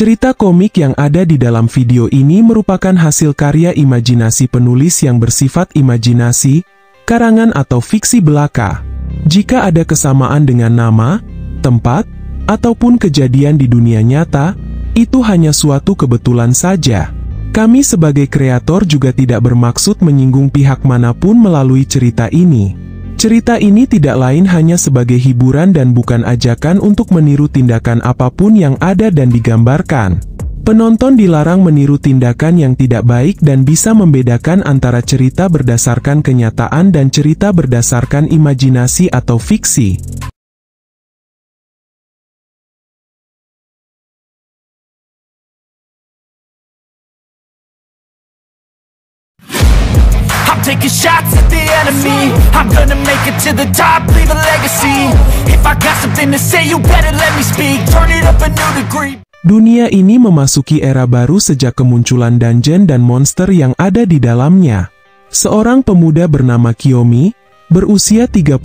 Cerita komik yang ada di dalam video ini merupakan hasil karya imajinasi penulis yang bersifat imajinasi, karangan atau fiksi belaka. Jika ada kesamaan dengan nama, tempat, ataupun kejadian di dunia nyata, itu hanya suatu kebetulan saja. Kami sebagai kreator juga tidak bermaksud menyinggung pihak manapun melalui cerita ini. Cerita ini tidak lain hanya sebagai hiburan dan bukan ajakan untuk meniru tindakan apapun yang ada dan digambarkan. Penonton dilarang meniru tindakan yang tidak baik dan bisa membedakan antara cerita berdasarkan kenyataan dan cerita berdasarkan imajinasi atau fiksi. Taking shots at the enemy. I'm gonna make it to the top, leave a legacy. If I got something to say, you better let me speak. Turn it up a new degree. Dunia ini memasuki era baru sejak kemunculan dungeon dan monster yang ada di dalamnya. Seorang pemuda bernama Kiyomi, berusia 38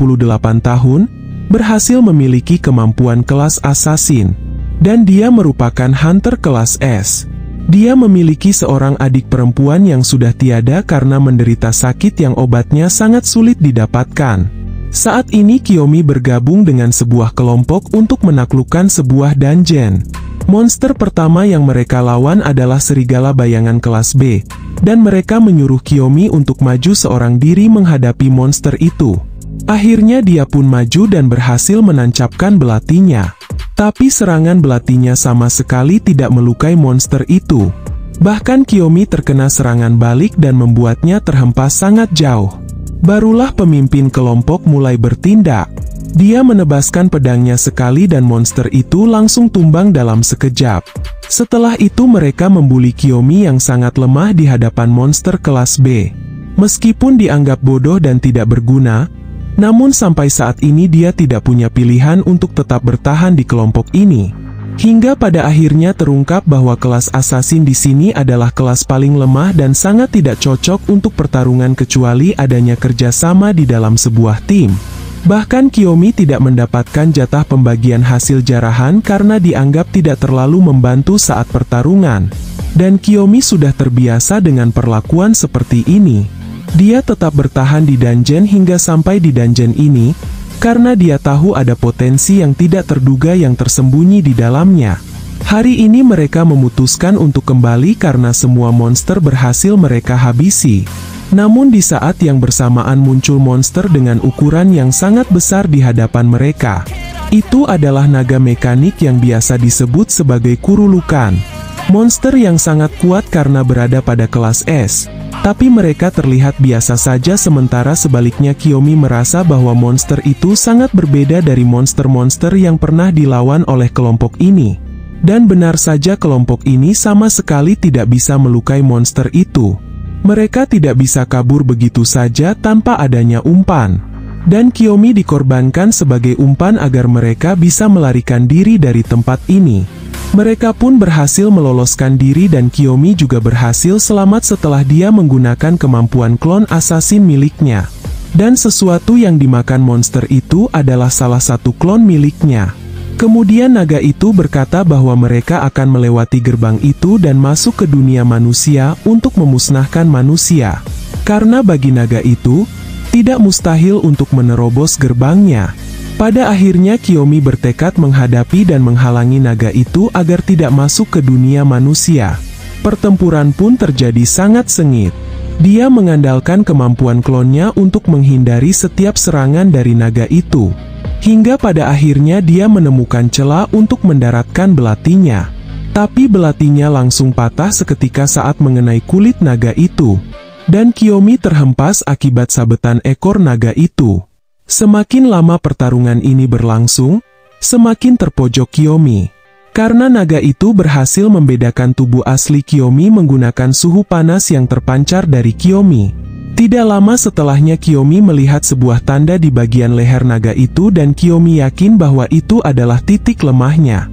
tahun, berhasil memiliki kemampuan kelas assassin. Dan dia merupakan hunter kelas S. Dia memiliki seorang adik perempuan yang sudah tiada karena menderita sakit yang obatnya sangat sulit didapatkan. Saat ini Kiyomi bergabung dengan sebuah kelompok untuk menaklukkan sebuah dungeon. Monster pertama yang mereka lawan adalah serigala bayangan kelas B, dan mereka menyuruh Kiyomi untuk maju seorang diri menghadapi monster itu. Akhirnya dia pun maju dan berhasil menancapkan belatinya. Tapi serangan belatinya sama sekali tidak melukai monster itu. Bahkan Kiyomi terkena serangan balik dan membuatnya terhempas sangat jauh. Barulah pemimpin kelompok mulai bertindak. Dia menebaskan pedangnya sekali dan monster itu langsung tumbang dalam sekejap. Setelah itu mereka membuli Kiyomi yang sangat lemah di hadapan monster kelas B. Meskipun dianggap bodoh dan tidak berguna, namun sampai saat ini dia tidak punya pilihan untuk tetap bertahan di kelompok ini. Hingga pada akhirnya terungkap bahwa kelas assassin di sini adalah kelas paling lemah dan sangat tidak cocok untuk pertarungan kecuali adanya kerjasama di dalam sebuah tim. Bahkan Kiyomi tidak mendapatkan jatah pembagian hasil jarahan karena dianggap tidak terlalu membantu saat pertarungan. Dan Kiyomi sudah terbiasa dengan perlakuan seperti ini. Dia tetap bertahan di dungeon hingga sampai di dungeon ini, karena dia tahu ada potensi yang tidak terduga yang tersembunyi di dalamnya. Hari ini mereka memutuskan untuk kembali karena semua monster berhasil mereka habisi. Namun di saat yang bersamaan muncul monster dengan ukuran yang sangat besar di hadapan mereka. Itu adalah naga mekanik yang biasa disebut sebagai kurulukan. Monster yang sangat kuat karena berada pada kelas S. Tapi mereka terlihat biasa saja sementara sebaliknya Kiyomi merasa bahwa monster itu sangat berbeda dari monster-monster yang pernah dilawan oleh kelompok ini. Dan benar saja kelompok ini sama sekali tidak bisa melukai monster itu. Mereka tidak bisa kabur begitu saja tanpa adanya umpan. Dan Kiyomi dikorbankan sebagai umpan agar mereka bisa melarikan diri dari tempat ini. Mereka pun berhasil meloloskan diri dan Kiyomi juga berhasil selamat setelah dia menggunakan kemampuan klon assassin miliknya. Dan sesuatu yang dimakan monster itu adalah salah satu klon miliknya. Kemudian naga itu berkata bahwa mereka akan melewati gerbang itu dan masuk ke dunia manusia untuk memusnahkan manusia. Karena bagi naga itu, tidak mustahil untuk menerobos gerbangnya. Pada akhirnya Kiyomi bertekad menghadapi dan menghalangi naga itu agar tidak masuk ke dunia manusia. Pertempuran pun terjadi sangat sengit. Dia mengandalkan kemampuan klonnya untuk menghindari setiap serangan dari naga itu. Hingga pada akhirnya dia menemukan celah untuk mendaratkan belatinya. Tapi belatinya langsung patah seketika saat mengenai kulit naga itu. Dan Kiyomi terhempas akibat sabetan ekor naga itu. Semakin lama pertarungan ini berlangsung, semakin terpojok Kiyomi. Karena naga itu berhasil membedakan tubuh asli Kiyomi menggunakan suhu panas yang terpancar dari Kiyomi. Tidak lama setelahnya Kiyomi melihat sebuah tanda di bagian leher naga itu dan Kiyomi yakin bahwa itu adalah titik lemahnya.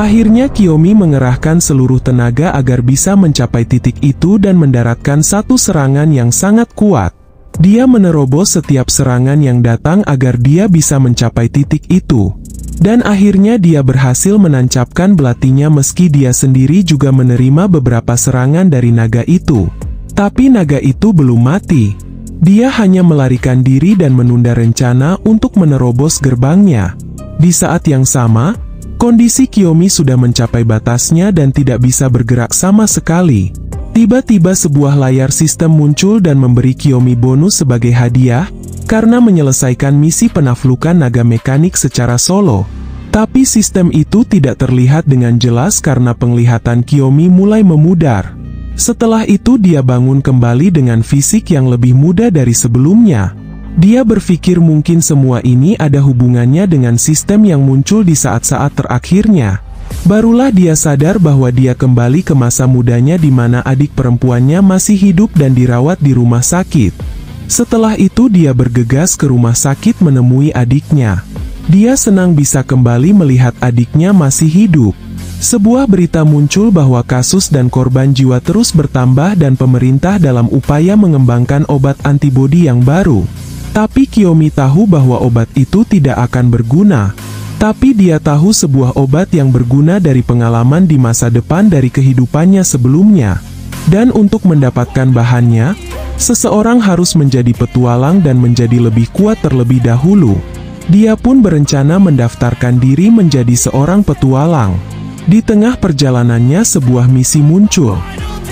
Akhirnya Kiyomi mengerahkan seluruh tenaga agar bisa mencapai titik itu dan mendaratkan satu serangan yang sangat kuat. Dia menerobos setiap serangan yang datang agar dia bisa mencapai titik itu. Dan akhirnya dia berhasil menancapkan belatinya meski dia sendiri juga menerima beberapa serangan dari naga itu. Tapi naga itu belum mati. Dia hanya melarikan diri dan menunda rencana untuk menerobos gerbangnya. Di saat yang sama, kondisi Kiyomi sudah mencapai batasnya dan tidak bisa bergerak sama sekali. Tiba-tiba sebuah layar sistem muncul dan memberi Kiyomi bonus sebagai hadiah, karena menyelesaikan misi penaflukan naga mekanik secara solo. Tapi sistem itu tidak terlihat dengan jelas karena penglihatan Kiyomi mulai memudar. Setelah itu dia bangun kembali dengan fisik yang lebih muda dari sebelumnya. Dia berpikir mungkin semua ini ada hubungannya dengan sistem yang muncul di saat-saat terakhirnya. Barulah dia sadar bahwa dia kembali ke masa mudanya di mana adik perempuannya masih hidup dan dirawat di rumah sakit. Setelah itu dia bergegas ke rumah sakit menemui adiknya. Dia senang bisa kembali melihat adiknya masih hidup. Sebuah berita muncul bahwa kasus dan korban jiwa terus bertambah dan pemerintah dalam upaya mengembangkan obat antibodi yang baru. Tapi Kiyomi tahu bahwa obat itu tidak akan berguna. Tapi dia tahu sebuah obat yang berguna dari pengalaman di masa depan dari kehidupannya sebelumnya. Dan untuk mendapatkan bahannya, seseorang harus menjadi petualang dan menjadi lebih kuat terlebih dahulu. Dia pun berencana mendaftarkan diri menjadi seorang petualang. Di tengah perjalanannya sebuah misi muncul.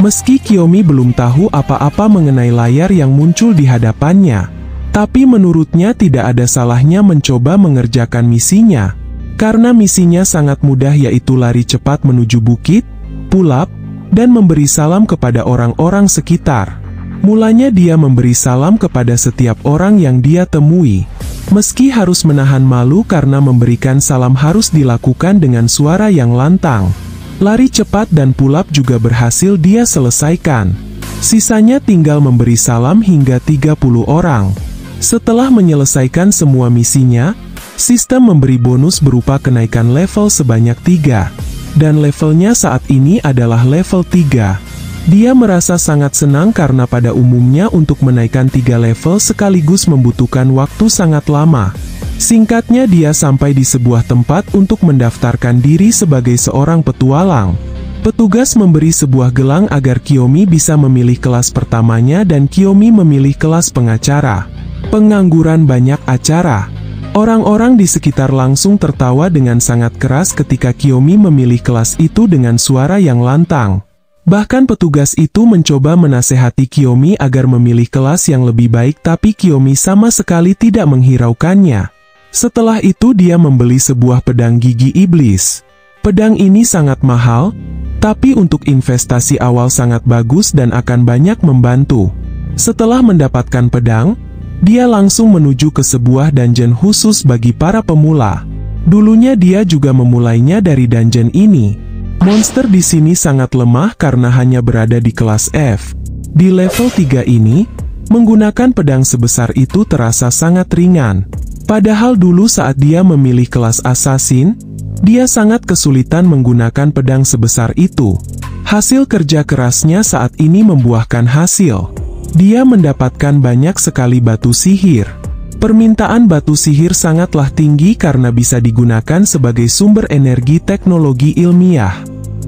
Meski Kiyomi belum tahu apa-apa mengenai layar yang muncul di hadapannya. Tapi menurutnya tidak ada salahnya mencoba mengerjakan misinya. Karena misinya sangat mudah yaitu lari cepat menuju bukit, pull-up, dan memberi salam kepada orang-orang sekitar. Mulanya dia memberi salam kepada setiap orang yang dia temui. Meski harus menahan malu karena memberikan salam harus dilakukan dengan suara yang lantang. Lari cepat dan pull-up juga berhasil dia selesaikan. Sisanya tinggal memberi salam hingga 30 orang. Setelah menyelesaikan semua misinya, sistem memberi bonus berupa kenaikan level sebanyak 3. Dan levelnya saat ini adalah level 3. Dia merasa sangat senang karena pada umumnya untuk menaikkan 3 level sekaligus membutuhkan waktu sangat lama. Singkatnya dia sampai di sebuah tempat untuk mendaftarkan diri sebagai seorang petualang. Petugas memberi sebuah gelang agar Kiyomi bisa memilih kelas pertamanya dan Kiyomi memilih kelas pengacara. Pengangguran banyak acara. Orang-orang di sekitar langsung tertawa dengan sangat keras ketika Kiyomi memilih kelas itu dengan suara yang lantang. Bahkan petugas itu mencoba menasehati Kiyomi agar memilih kelas yang lebih baik tapi Kiyomi sama sekali tidak menghiraukannya. Setelah itu dia membeli sebuah pedang gigi iblis. Pedang ini sangat mahal, tapi untuk investasi awal sangat bagus dan akan banyak membantu. Setelah mendapatkan pedang, dia langsung menuju ke sebuah dungeon khusus bagi para pemula. Dulunya dia juga memulainya dari dungeon ini. Monster di sini sangat lemah karena hanya berada di kelas F. Di level 3 ini, menggunakan pedang sebesar itu terasa sangat ringan. Padahal dulu saat dia memilih kelas assassin, dia sangat kesulitan menggunakan pedang sebesar itu. Hasil kerja kerasnya saat ini membuahkan hasil. Dia mendapatkan banyak sekali batu sihir. Permintaan batu sihir sangatlah tinggi karena bisa digunakan sebagai sumber energi teknologi ilmiah.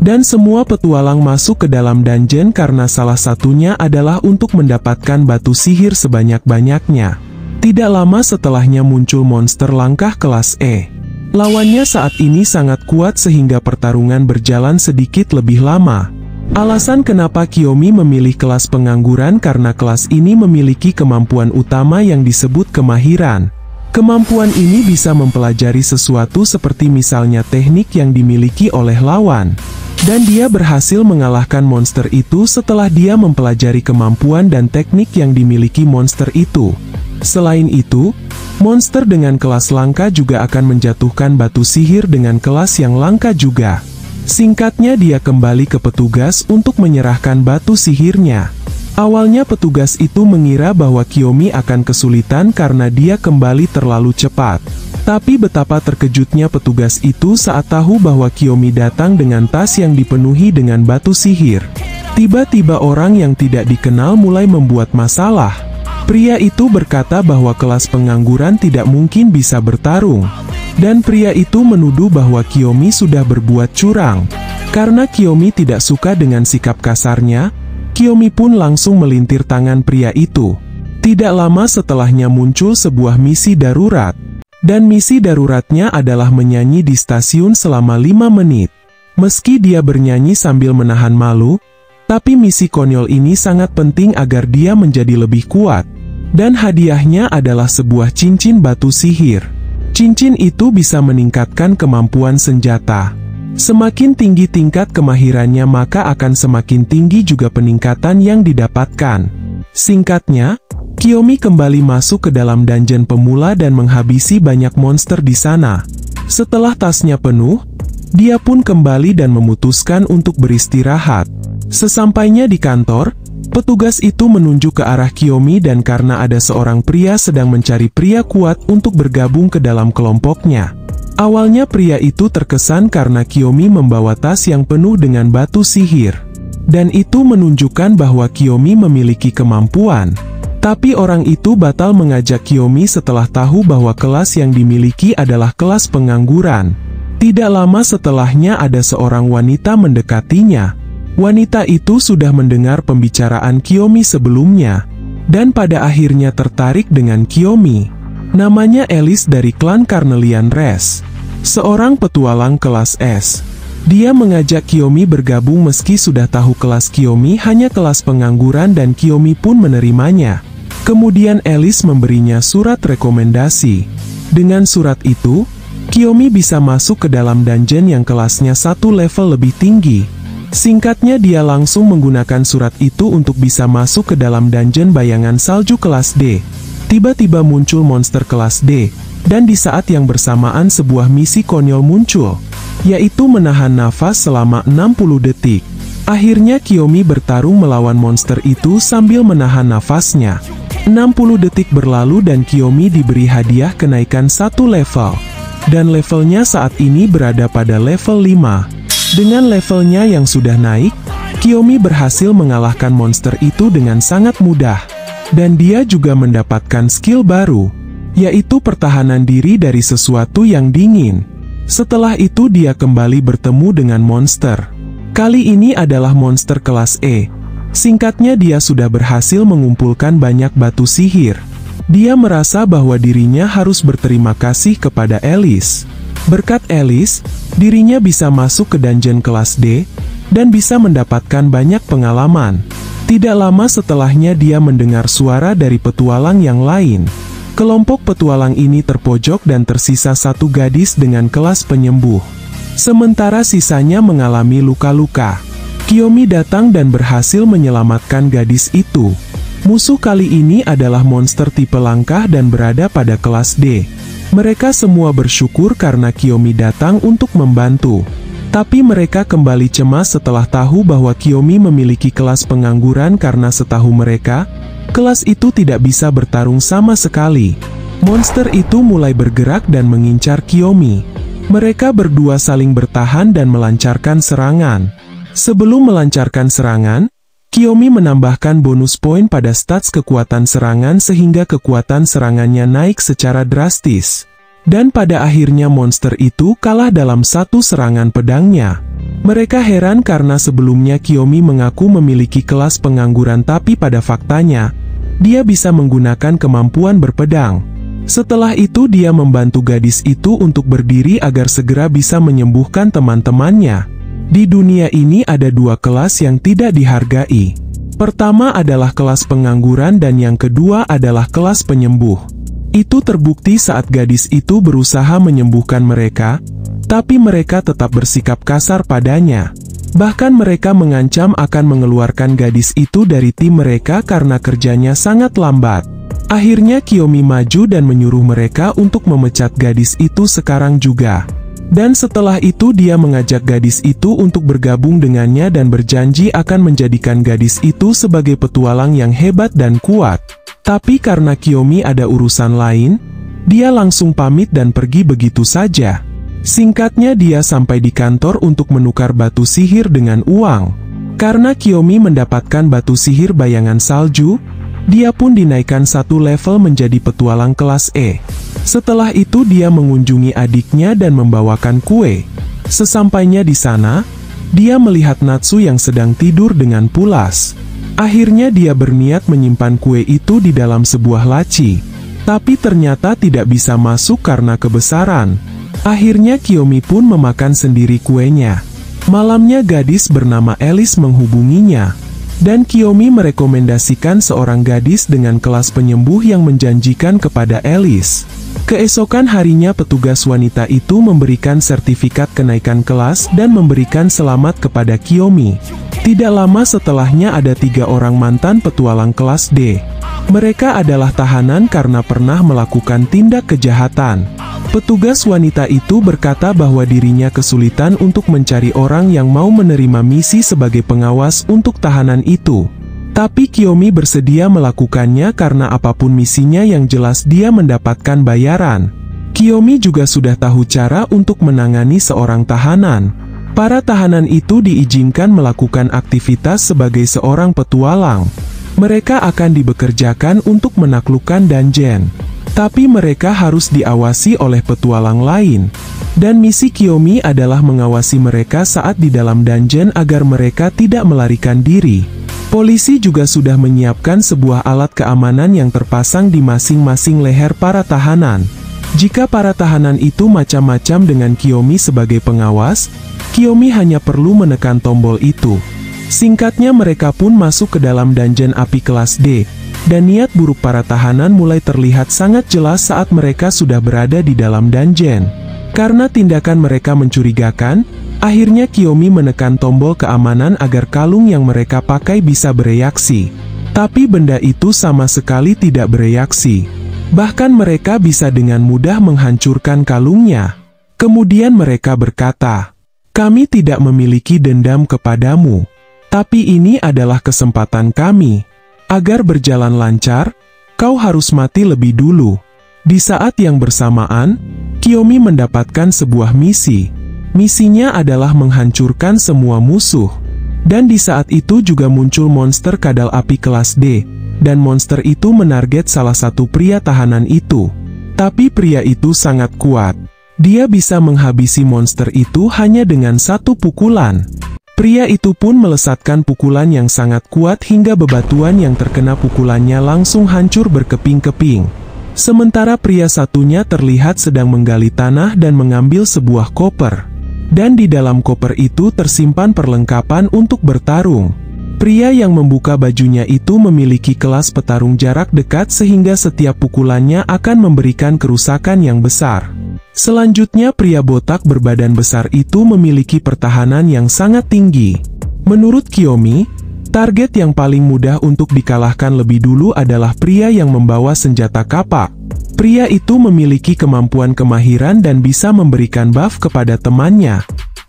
Dan semua petualang masuk ke dalam dungeon karena salah satunya adalah untuk mendapatkan batu sihir sebanyak-banyaknya. Tidak lama setelahnya muncul monster langkah kelas E. Lawannya saat ini sangat kuat sehingga pertarungan berjalan sedikit lebih lama. Alasan kenapa Kiyomi memilih kelas pengangguran karena kelas ini memiliki kemampuan utama yang disebut kemahiran. Kemampuan ini bisa mempelajari sesuatu seperti misalnya teknik yang dimiliki oleh lawan. Dan dia berhasil mengalahkan monster itu setelah dia mempelajari kemampuan dan teknik yang dimiliki monster itu. Selain itu, monster dengan kelas langka juga akan menjatuhkan batu sihir dengan kelas yang langka juga. Singkatnya dia kembali ke petugas untuk menyerahkan batu sihirnya. Awalnya petugas itu mengira bahwa Kiyomi akan kesulitan karena dia kembali terlalu cepat. Tapi betapa terkejutnya petugas itu saat tahu bahwa Kiyomi datang dengan tas yang dipenuhi dengan batu sihir. Tiba-tiba orang yang tidak dikenal mulai membuat masalah. Pria itu berkata bahwa kelas pengangguran tidak mungkin bisa bertarung. Dan pria itu menuduh bahwa Kiyomi sudah berbuat curang. Karena Kiyomi tidak suka dengan sikap kasarnya, Kiyomi pun langsung melintir tangan pria itu. Tidak lama setelahnya muncul sebuah misi darurat. Dan misi daruratnya adalah menyanyi di stasiun selama 5 menit. Meski dia bernyanyi sambil menahan malu, tapi misi konyol ini sangat penting agar dia menjadi lebih kuat. Dan hadiahnya adalah sebuah cincin batu sihir. Cincin itu bisa meningkatkan kemampuan senjata. Semakin tinggi tingkat kemahirannya maka akan semakin tinggi juga peningkatan yang didapatkan. Singkatnya, Kiyomi kembali masuk ke dalam dungeon pemula dan menghabisi banyak monster di sana. Setelah tasnya penuh, dia pun kembali dan memutuskan untuk beristirahat. Sesampainya di kantor, petugas itu menunjuk ke arah Kiyomi dan karena ada seorang pria sedang mencari pria kuat untuk bergabung ke dalam kelompoknya. Awalnya pria itu terkesan karena Kiyomi membawa tas yang penuh dengan batu sihir. Dan itu menunjukkan bahwa Kiyomi memiliki kemampuan. Tapi orang itu batal mengajak Kiyomi setelah tahu bahwa kelas yang dimiliki adalah kelas pengangguran. Tidak lama setelahnya ada seorang wanita mendekatinya. Wanita itu sudah mendengar pembicaraan Kiyomi sebelumnya, dan pada akhirnya tertarik dengan Kiyomi. Namanya Alice dari klan Carnelian Race, seorang petualang kelas S. Dia mengajak Kiyomi bergabung meski sudah tahu kelas Kiyomi hanya kelas pengangguran dan Kiyomi pun menerimanya. Kemudian Alice memberinya surat rekomendasi. Dengan surat itu, Kiyomi bisa masuk ke dalam dungeon yang kelasnya 1 level lebih tinggi. Singkatnya dia langsung menggunakan surat itu untuk bisa masuk ke dalam dungeon bayangan salju kelas D. Tiba-tiba muncul monster kelas D, dan di saat yang bersamaan sebuah misi konyol muncul, yaitu menahan nafas selama 60 detik. Akhirnya Kiyomi bertarung melawan monster itu sambil menahan nafasnya. 60 detik berlalu dan Kiyomi diberi hadiah kenaikan 1 level. Dan levelnya saat ini berada pada level 5. Dengan levelnya yang sudah naik, Kiyomi berhasil mengalahkan monster itu dengan sangat mudah. Dan dia juga mendapatkan skill baru, yaitu pertahanan diri dari sesuatu yang dingin. Setelah itu dia kembali bertemu dengan monster. Kali ini adalah monster kelas E. Singkatnya dia sudah berhasil mengumpulkan banyak batu sihir. Dia merasa bahwa dirinya harus berterima kasih kepada Alice. Berkat Alice, dirinya bisa masuk ke dungeon kelas D, dan bisa mendapatkan banyak pengalaman. Tidak lama setelahnya dia mendengar suara dari petualang yang lain. Kelompok petualang ini terpojok dan tersisa 1 gadis dengan kelas penyembuh. Sementara sisanya mengalami luka-luka. Kiyomi datang dan berhasil menyelamatkan gadis itu. Musuh kali ini adalah monster tipe langkah dan berada pada kelas D. Mereka semua bersyukur karena Kiyomi datang untuk membantu. Tapi mereka kembali cemas setelah tahu bahwa Kiyomi memiliki kelas pengangguran karena setahu mereka, kelas itu tidak bisa bertarung sama sekali. Monster itu mulai bergerak dan mengincar Kiyomi. Mereka berdua saling bertahan dan melancarkan serangan. Sebelum melancarkan serangan, Kiyomi menambahkan bonus poin pada stats kekuatan serangan sehingga kekuatan serangannya naik secara drastis. Dan pada akhirnya monster itu kalah dalam 1 serangan pedangnya. Mereka heran karena sebelumnya Kiyomi mengaku memiliki kelas pengangguran tapi pada faktanya, dia bisa menggunakan kemampuan berpedang. Setelah itu dia membantu gadis itu untuk berdiri agar segera bisa menyembuhkan teman-temannya. Di dunia ini ada 2 kelas yang tidak dihargai. Pertama adalah kelas pengangguran dan yang kedua adalah kelas penyembuh. Itu terbukti saat gadis itu berusaha menyembuhkan mereka, tapi mereka tetap bersikap kasar padanya. Bahkan mereka mengancam akan mengeluarkan gadis itu dari tim mereka karena kerjanya sangat lambat. Akhirnya Kiyomi maju dan menyuruh mereka untuk memecat gadis itu sekarang juga. Dan setelah itu dia mengajak gadis itu untuk bergabung dengannya dan berjanji akan menjadikan gadis itu sebagai petualang yang hebat dan kuat. Tapi karena Kiyomi ada urusan lain, dia langsung pamit dan pergi begitu saja. Singkatnya dia sampai di kantor untuk menukar batu sihir dengan uang. Karena Kiyomi mendapatkan batu sihir bayangan salju, Dia pun dinaikkan satu level menjadi petualang kelas E. Setelah itu dia mengunjungi adiknya dan membawakan kue. Sesampainya di sana, dia melihat Natsu yang sedang tidur dengan pulas. Akhirnya dia berniat menyimpan kue itu di dalam sebuah laci. Tapi ternyata tidak bisa masuk karena kebesaran. Akhirnya Kiyomi pun memakan sendiri kuenya. Malamnya gadis bernama Alice menghubunginya. Dan Kiyomi merekomendasikan seorang gadis dengan kelas penyembuh yang menjanjikan kepada Alice. Keesokan harinya petugas wanita itu memberikan sertifikat kenaikan kelas dan memberikan selamat kepada Kiyomi. Tidak lama setelahnya ada 3 orang mantan petualang kelas D. Mereka adalah tahanan karena pernah melakukan tindak kejahatan. Petugas wanita itu berkata bahwa dirinya kesulitan untuk mencari orang yang mau menerima misi sebagai pengawas untuk tahanan itu. Tapi Kiyomi bersedia melakukannya karena apapun misinya yang jelas dia mendapatkan bayaran. Kiyomi juga sudah tahu cara untuk menangani seorang tahanan. Para tahanan itu diizinkan melakukan aktivitas sebagai seorang petualang. Mereka akan dibekerjakan untuk menaklukkan dungeon. Tapi mereka harus diawasi oleh petualang lain. Dan misi Kiyomi adalah mengawasi mereka saat di dalam dungeon agar mereka tidak melarikan diri. Polisi juga sudah menyiapkan sebuah alat keamanan yang terpasang di masing-masing leher para tahanan. Jika para tahanan itu macam-macam dengan Kiyomi sebagai pengawas, Kiyomi hanya perlu menekan tombol itu. Singkatnya mereka pun masuk ke dalam dungeon api kelas D. Dan niat buruk para tahanan mulai terlihat sangat jelas saat mereka sudah berada di dalam dungeon. Karena tindakan mereka mencurigakan, akhirnya Kiyomi menekan tombol keamanan agar kalung yang mereka pakai bisa bereaksi. Tapi benda itu sama sekali tidak bereaksi. Bahkan mereka bisa dengan mudah menghancurkan kalungnya. Kemudian mereka berkata, "Kami tidak memiliki dendam kepadamu. Tapi ini adalah kesempatan kami. Agar berjalan lancar, kau harus mati lebih dulu." Di saat yang bersamaan, Kiyomi mendapatkan sebuah misi. Misinya adalah menghancurkan semua musuh. Dan di saat itu juga muncul monster kadal api kelas D. Dan monster itu menarget salah satu pria tahanan itu. Tapi pria itu sangat kuat. Dia bisa menghabisi monster itu hanya dengan satu pukulan. Pria itu pun melesatkan pukulan yang sangat kuat hingga bebatuan yang terkena pukulannya langsung hancur berkeping-keping. Sementara pria satunya terlihat sedang menggali tanah dan mengambil sebuah koper. Dan di dalam koper itu tersimpan perlengkapan untuk bertarung. Pria yang membuka bajunya itu memiliki kelas petarung jarak dekat sehingga setiap pukulannya akan memberikan kerusakan yang besar. Selanjutnya pria botak berbadan besar itu memiliki pertahanan yang sangat tinggi. Menurut Kiyomi, target yang paling mudah untuk dikalahkan lebih dulu adalah pria yang membawa senjata kapak. Pria itu memiliki kemampuan kemahiran dan bisa memberikan buff kepada temannya.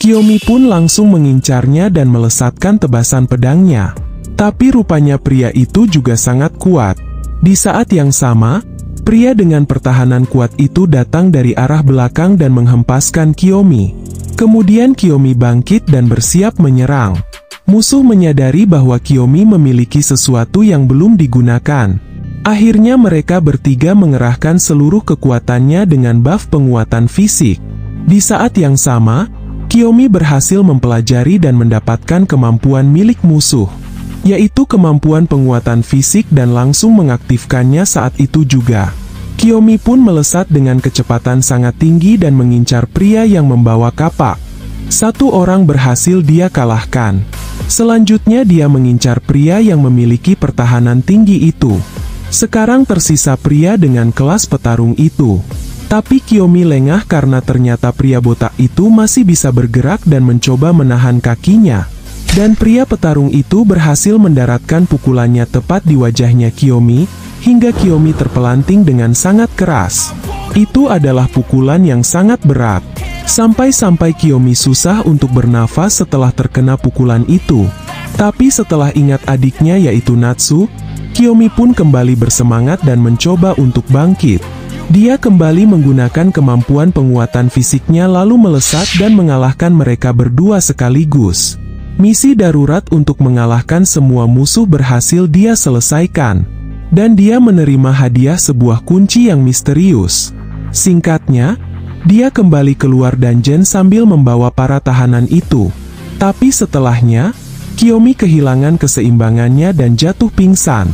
Kiyomi pun langsung mengincarnya dan melesatkan tebasan pedangnya. Tapi rupanya pria itu juga sangat kuat. Di saat yang sama, pria dengan pertahanan kuat itu datang dari arah belakang dan menghempaskan Kiyomi. Kemudian Kiyomi bangkit dan bersiap menyerang. Musuh menyadari bahwa Kiyomi memiliki sesuatu yang belum digunakan. Akhirnya mereka bertiga mengerahkan seluruh kekuatannya dengan buff penguatan fisik. Di saat yang sama, Kiyomi berhasil mempelajari dan mendapatkan kemampuan milik musuh, yaitu kemampuan penguatan fisik dan langsung mengaktifkannya saat itu juga. Kiyomi pun melesat dengan kecepatan sangat tinggi dan mengincar pria yang membawa kapak. Satu orang berhasil dia kalahkan. Selanjutnya dia mengincar pria yang memiliki pertahanan tinggi itu. Sekarang tersisa pria dengan kelas petarung itu. Tapi Kiyomi lengah karena ternyata pria botak itu masih bisa bergerak dan mencoba menahan kakinya. Dan pria petarung itu berhasil mendaratkan pukulannya tepat di wajahnya Kiyomi, hingga Kiyomi terpelanting dengan sangat keras. Itu adalah pukulan yang sangat berat. Sampai-sampai Kiyomi susah untuk bernafas setelah terkena pukulan itu. Tapi setelah ingat adiknya yaitu Natsu, Kiyomi pun kembali bersemangat dan mencoba untuk bangkit. Dia kembali menggunakan kemampuan penguatan fisiknya lalu melesat dan mengalahkan mereka berdua sekaligus. Misi darurat untuk mengalahkan semua musuh berhasil dia selesaikan. dan dia menerima hadiah sebuah kunci yang misterius. Singkatnya, dia kembali keluar dungeon sambil membawa para tahanan itu. Tapi setelahnya, Kiyomi kehilangan keseimbangannya dan jatuh pingsan.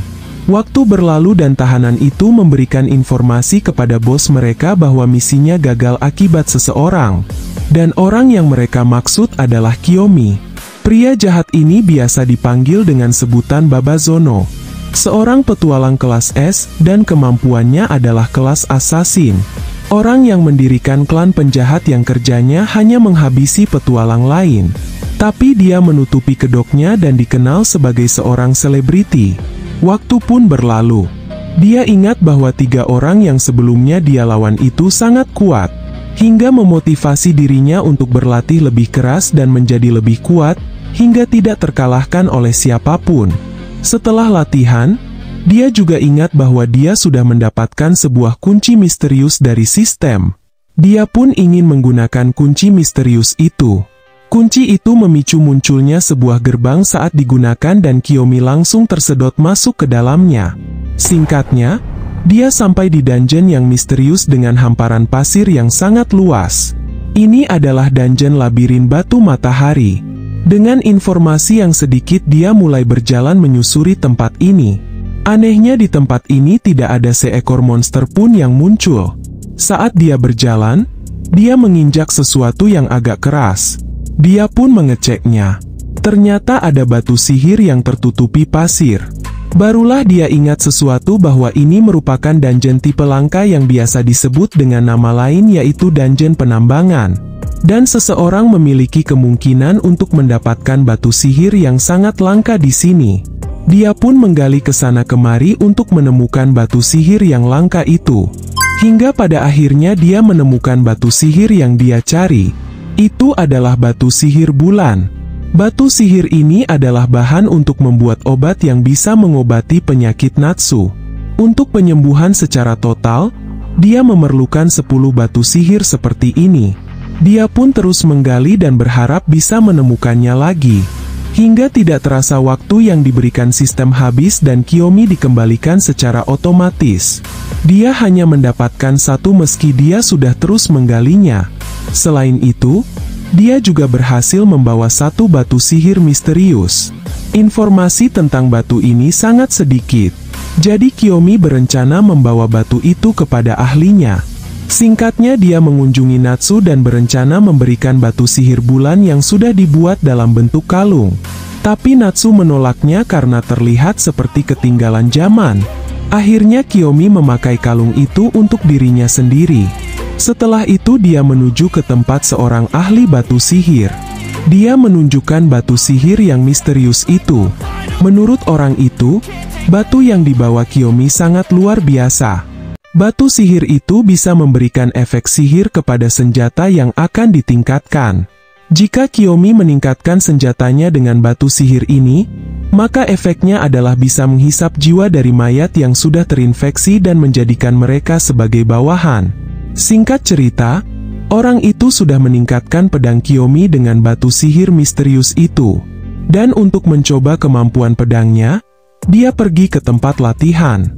Waktu berlalu dan tahanan itu memberikan informasi kepada bos mereka bahwa misinya gagal akibat seseorang. Dan orang yang mereka maksud adalah Kiyomi. Pria jahat ini biasa dipanggil dengan sebutan Babazono. Seorang petualang kelas S dan kemampuannya adalah kelas assassin. Orang yang mendirikan klan penjahat yang kerjanya hanya menghabisi petualang lain. Tapi dia menutupi kedoknya dan dikenal sebagai seorang selebriti. Waktu pun berlalu. Dia ingat bahwa 3 orang yang sebelumnya dia lawan itu sangat kuat. Hingga memotivasi dirinya untuk berlatih lebih keras dan menjadi lebih kuat, hingga tidak terkalahkan oleh siapapun. Setelah latihan, dia juga ingat bahwa dia sudah mendapatkan sebuah kunci misterius dari sistem. Dia pun ingin menggunakan kunci misterius itu. Kunci itu memicu munculnya sebuah gerbang saat digunakan dan Kiyomi langsung tersedot masuk ke dalamnya. Singkatnya, dia sampai di dungeon yang misterius dengan hamparan pasir yang sangat luas. Ini adalah dungeon labirin batu matahari. Dengan informasi yang sedikit dia mulai berjalan menyusuri tempat ini. Anehnya di tempat ini tidak ada seekor monster pun yang muncul. Saat dia berjalan, dia menginjak sesuatu yang agak keras. Dia pun mengeceknya. Ternyata ada batu sihir yang tertutupi pasir. Barulah dia ingat sesuatu bahwa ini merupakan dungeon tipe langka yang biasa disebut dengan nama lain yaitu dungeon penambangan. Dan seseorang memiliki kemungkinan untuk mendapatkan batu sihir yang sangat langka di sini. Dia pun menggali ke sana kemari untuk menemukan batu sihir yang langka itu. Hingga pada akhirnya dia menemukan batu sihir yang dia cari. Itu adalah batu sihir bulan. Batu sihir ini adalah bahan untuk membuat obat yang bisa mengobati penyakit Natsu. Untuk penyembuhan secara total, dia memerlukan 10 batu sihir seperti ini. Dia pun terus menggali dan berharap bisa menemukannya lagi. Hingga tidak terasa waktu yang diberikan sistem habis dan Kiyomi dikembalikan secara otomatis. Dia hanya mendapatkan 1 meski dia sudah terus menggalinya. Selain itu, dia juga berhasil membawa 1 batu sihir misterius. Informasi tentang batu ini sangat sedikit. Jadi Kiyomi berencana membawa batu itu kepada ahlinya. Singkatnya dia mengunjungi Natsu dan berencana memberikan batu sihir bulan yang sudah dibuat dalam bentuk kalung. Tapi Natsu menolaknya karena terlihat seperti ketinggalan zaman. Akhirnya Kiyomi memakai kalung itu untuk dirinya sendiri. Setelah itu dia menuju ke tempat seorang ahli batu sihir. Dia menunjukkan batu sihir yang misterius itu. Menurut orang itu, batu yang dibawa Kiyomi sangat luar biasa. Batu sihir itu bisa memberikan efek sihir kepada senjata yang akan ditingkatkan. Jika Kiyomi meningkatkan senjatanya dengan batu sihir ini, maka efeknya adalah bisa menghisap jiwa dari mayat yang sudah terinfeksi dan menjadikan mereka sebagai bawahan. Singkat cerita, orang itu sudah meningkatkan pedang Kiyomi dengan batu sihir misterius itu. Dan untuk mencoba kemampuan pedangnya, dia pergi ke tempat latihan.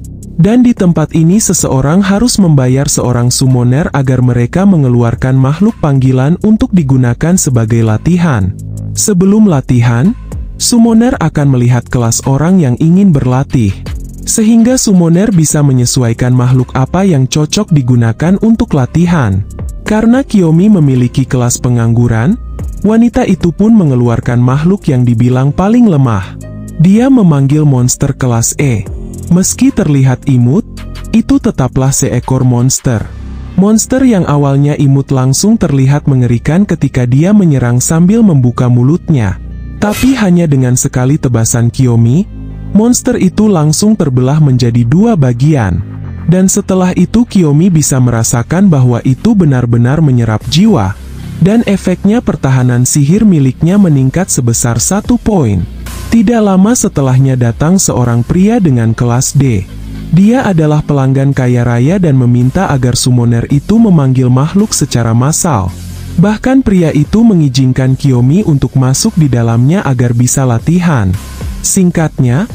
Dan di tempat ini seseorang harus membayar seorang summoner agar mereka mengeluarkan makhluk panggilan untuk digunakan sebagai latihan. Sebelum latihan, summoner akan melihat kelas orang yang ingin berlatih. Sehingga summoner bisa menyesuaikan makhluk apa yang cocok digunakan untuk latihan. Karena Kiyomi memiliki kelas pengangguran, wanita itu pun mengeluarkan makhluk yang dibilang paling lemah. Dia memanggil monster kelas E. Meski terlihat imut, itu tetaplah seekor monster. Monster yang awalnya imut langsung terlihat mengerikan ketika dia menyerang sambil membuka mulutnya. Tapi hanya dengan sekali tebasan Kiyomi, monster itu langsung terbelah menjadi 2 bagian. Dan setelah itu Kiyomi bisa merasakan bahwa itu benar-benar menyerap jiwa. Dan efeknya pertahanan sihir miliknya meningkat sebesar 1 poin. Tidak lama setelahnya datang seorang pria dengan kelas D. Dia adalah pelanggan kaya raya dan meminta agar summoner itu memanggil makhluk secara massal. Bahkan pria itu mengizinkan Kiyomi untuk masuk di dalamnya agar bisa latihan. Singkatnya,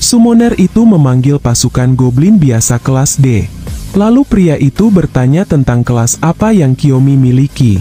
Summoner itu memanggil pasukan goblin biasa kelas D. Lalu pria itu bertanya tentang kelas apa yang Kiyomi miliki.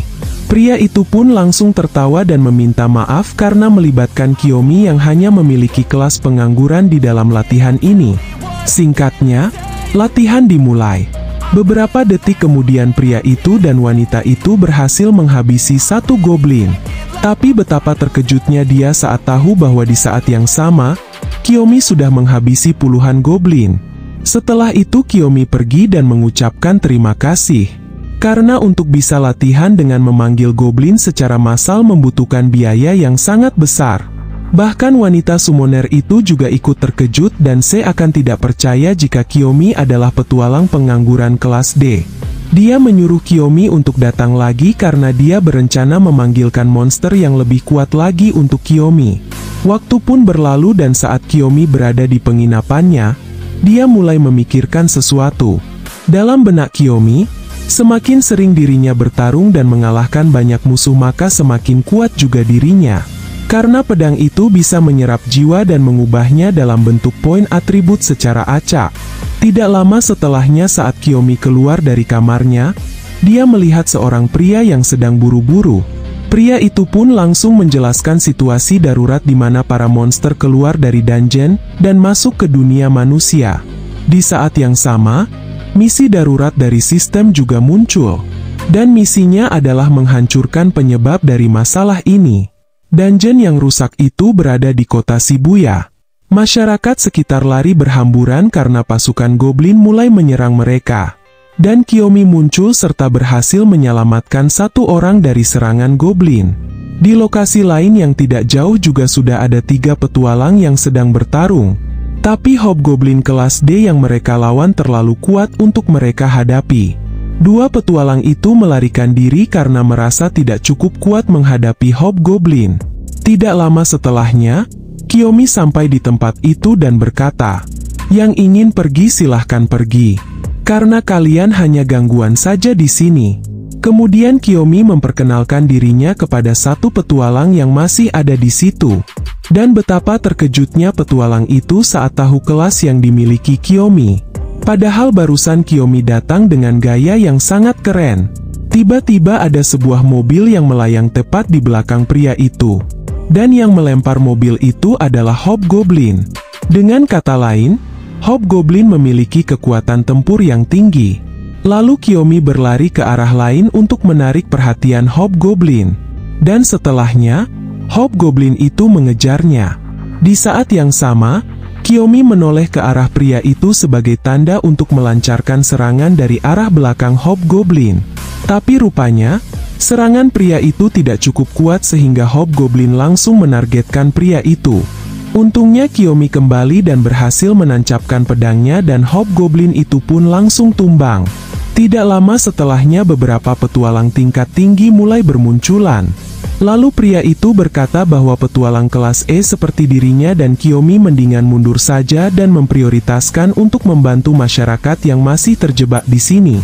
Pria itu pun langsung tertawa dan meminta maaf karena melibatkan Kiyomi yang hanya memiliki kelas pengangguran di dalam latihan ini. Singkatnya, latihan dimulai. Beberapa detik kemudian pria itu dan wanita itu berhasil menghabisi satu goblin. Tapi betapa terkejutnya dia saat tahu bahwa di saat yang sama, Kiyomi sudah menghabisi puluhan goblin. Setelah itu Kiyomi pergi dan mengucapkan terima kasih. Karena untuk bisa latihan dengan memanggil goblin secara massal membutuhkan biaya yang sangat besar. Bahkan wanita summoner itu juga ikut terkejut dan akan tidak percaya jika Kiyomi adalah petualang pengangguran kelas D. Dia menyuruh Kiyomi untuk datang lagi karena dia berencana memanggilkan monster yang lebih kuat lagi untuk Kiyomi. Waktu pun berlalu dan saat Kiyomi berada di penginapannya, dia mulai memikirkan sesuatu. Dalam benak Kiyomi, semakin sering dirinya bertarung dan mengalahkan banyak musuh maka semakin kuat juga dirinya. Karena pedang itu bisa menyerap jiwa dan mengubahnya dalam bentuk poin atribut secara acak. Tidak lama setelahnya saat Kiyomi keluar dari kamarnya, dia melihat seorang pria yang sedang buru-buru. Pria itu pun langsung menjelaskan situasi darurat di mana para monster keluar dari dungeon dan masuk ke dunia manusia. Di saat yang sama, misi darurat dari sistem juga muncul. Dan misinya adalah menghancurkan penyebab dari masalah ini. Dungeon yang rusak itu berada di kota Shibuya. Masyarakat sekitar lari berhamburan karena pasukan goblin mulai menyerang mereka. Dan Kiyomi muncul serta berhasil menyelamatkan satu orang dari serangan goblin. Di lokasi lain yang tidak jauh juga sudah ada 3 petualang yang sedang bertarung. Tapi hobgoblin kelas D yang mereka lawan terlalu kuat untuk mereka hadapi. 2 petualang itu melarikan diri karena merasa tidak cukup kuat menghadapi hobgoblin. Tidak lama setelahnya, Kiyomi sampai di tempat itu dan berkata, "Yang ingin pergi silahkan pergi. Karena kalian hanya gangguan saja di sini." Kemudian Kiyomi memperkenalkan dirinya kepada satu petualang yang masih ada di situ. Dan betapa terkejutnya petualang itu saat tahu kelas yang dimiliki Kiyomi. Padahal barusan Kiyomi datang dengan gaya yang sangat keren. Tiba-tiba ada sebuah mobil yang melayang tepat di belakang pria itu. Dan yang melempar mobil itu adalah hobgoblin. Dengan kata lain, hobgoblin memiliki kekuatan tempur yang tinggi. Lalu Kiyomi berlari ke arah lain untuk menarik perhatian hobgoblin. Dan setelahnya, hobgoblin itu mengejarnya. Di saat yang sama, Kiyomi menoleh ke arah pria itu sebagai tanda untuk melancarkan serangan dari arah belakang hobgoblin. Tapi rupanya, serangan pria itu tidak cukup kuat sehingga hobgoblin langsung menargetkan pria itu. Untungnya Kiyomi kembali dan berhasil menancapkan pedangnya dan hobgoblin itu pun langsung tumbang. Tidak lama setelahnya beberapa petualang tingkat tinggi mulai bermunculan. Lalu pria itu berkata bahwa petualang kelas E seperti dirinya dan Kiyomi mendingan mundur saja dan memprioritaskan untuk membantu masyarakat yang masih terjebak di sini.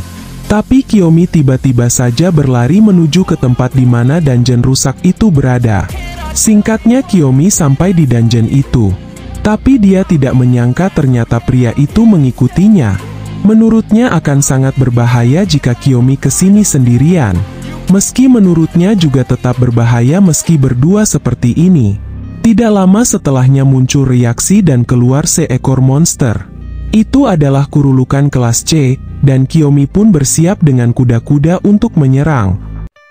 Tapi Kiyomi tiba-tiba saja berlari menuju ke tempat di mana dungeon rusak itu berada. Singkatnya Kiyomi sampai di dungeon itu. Tapi dia tidak menyangka ternyata pria itu mengikutinya. Menurutnya akan sangat berbahaya jika Kiyomi kesini sendirian. Meski menurutnya juga tetap berbahaya meski berdua seperti ini. Tidak lama setelahnya muncul reaksi dan keluar seekor monster. Itu adalah kurulukan kelas C, dan Kiyomi pun bersiap dengan kuda-kuda untuk menyerang.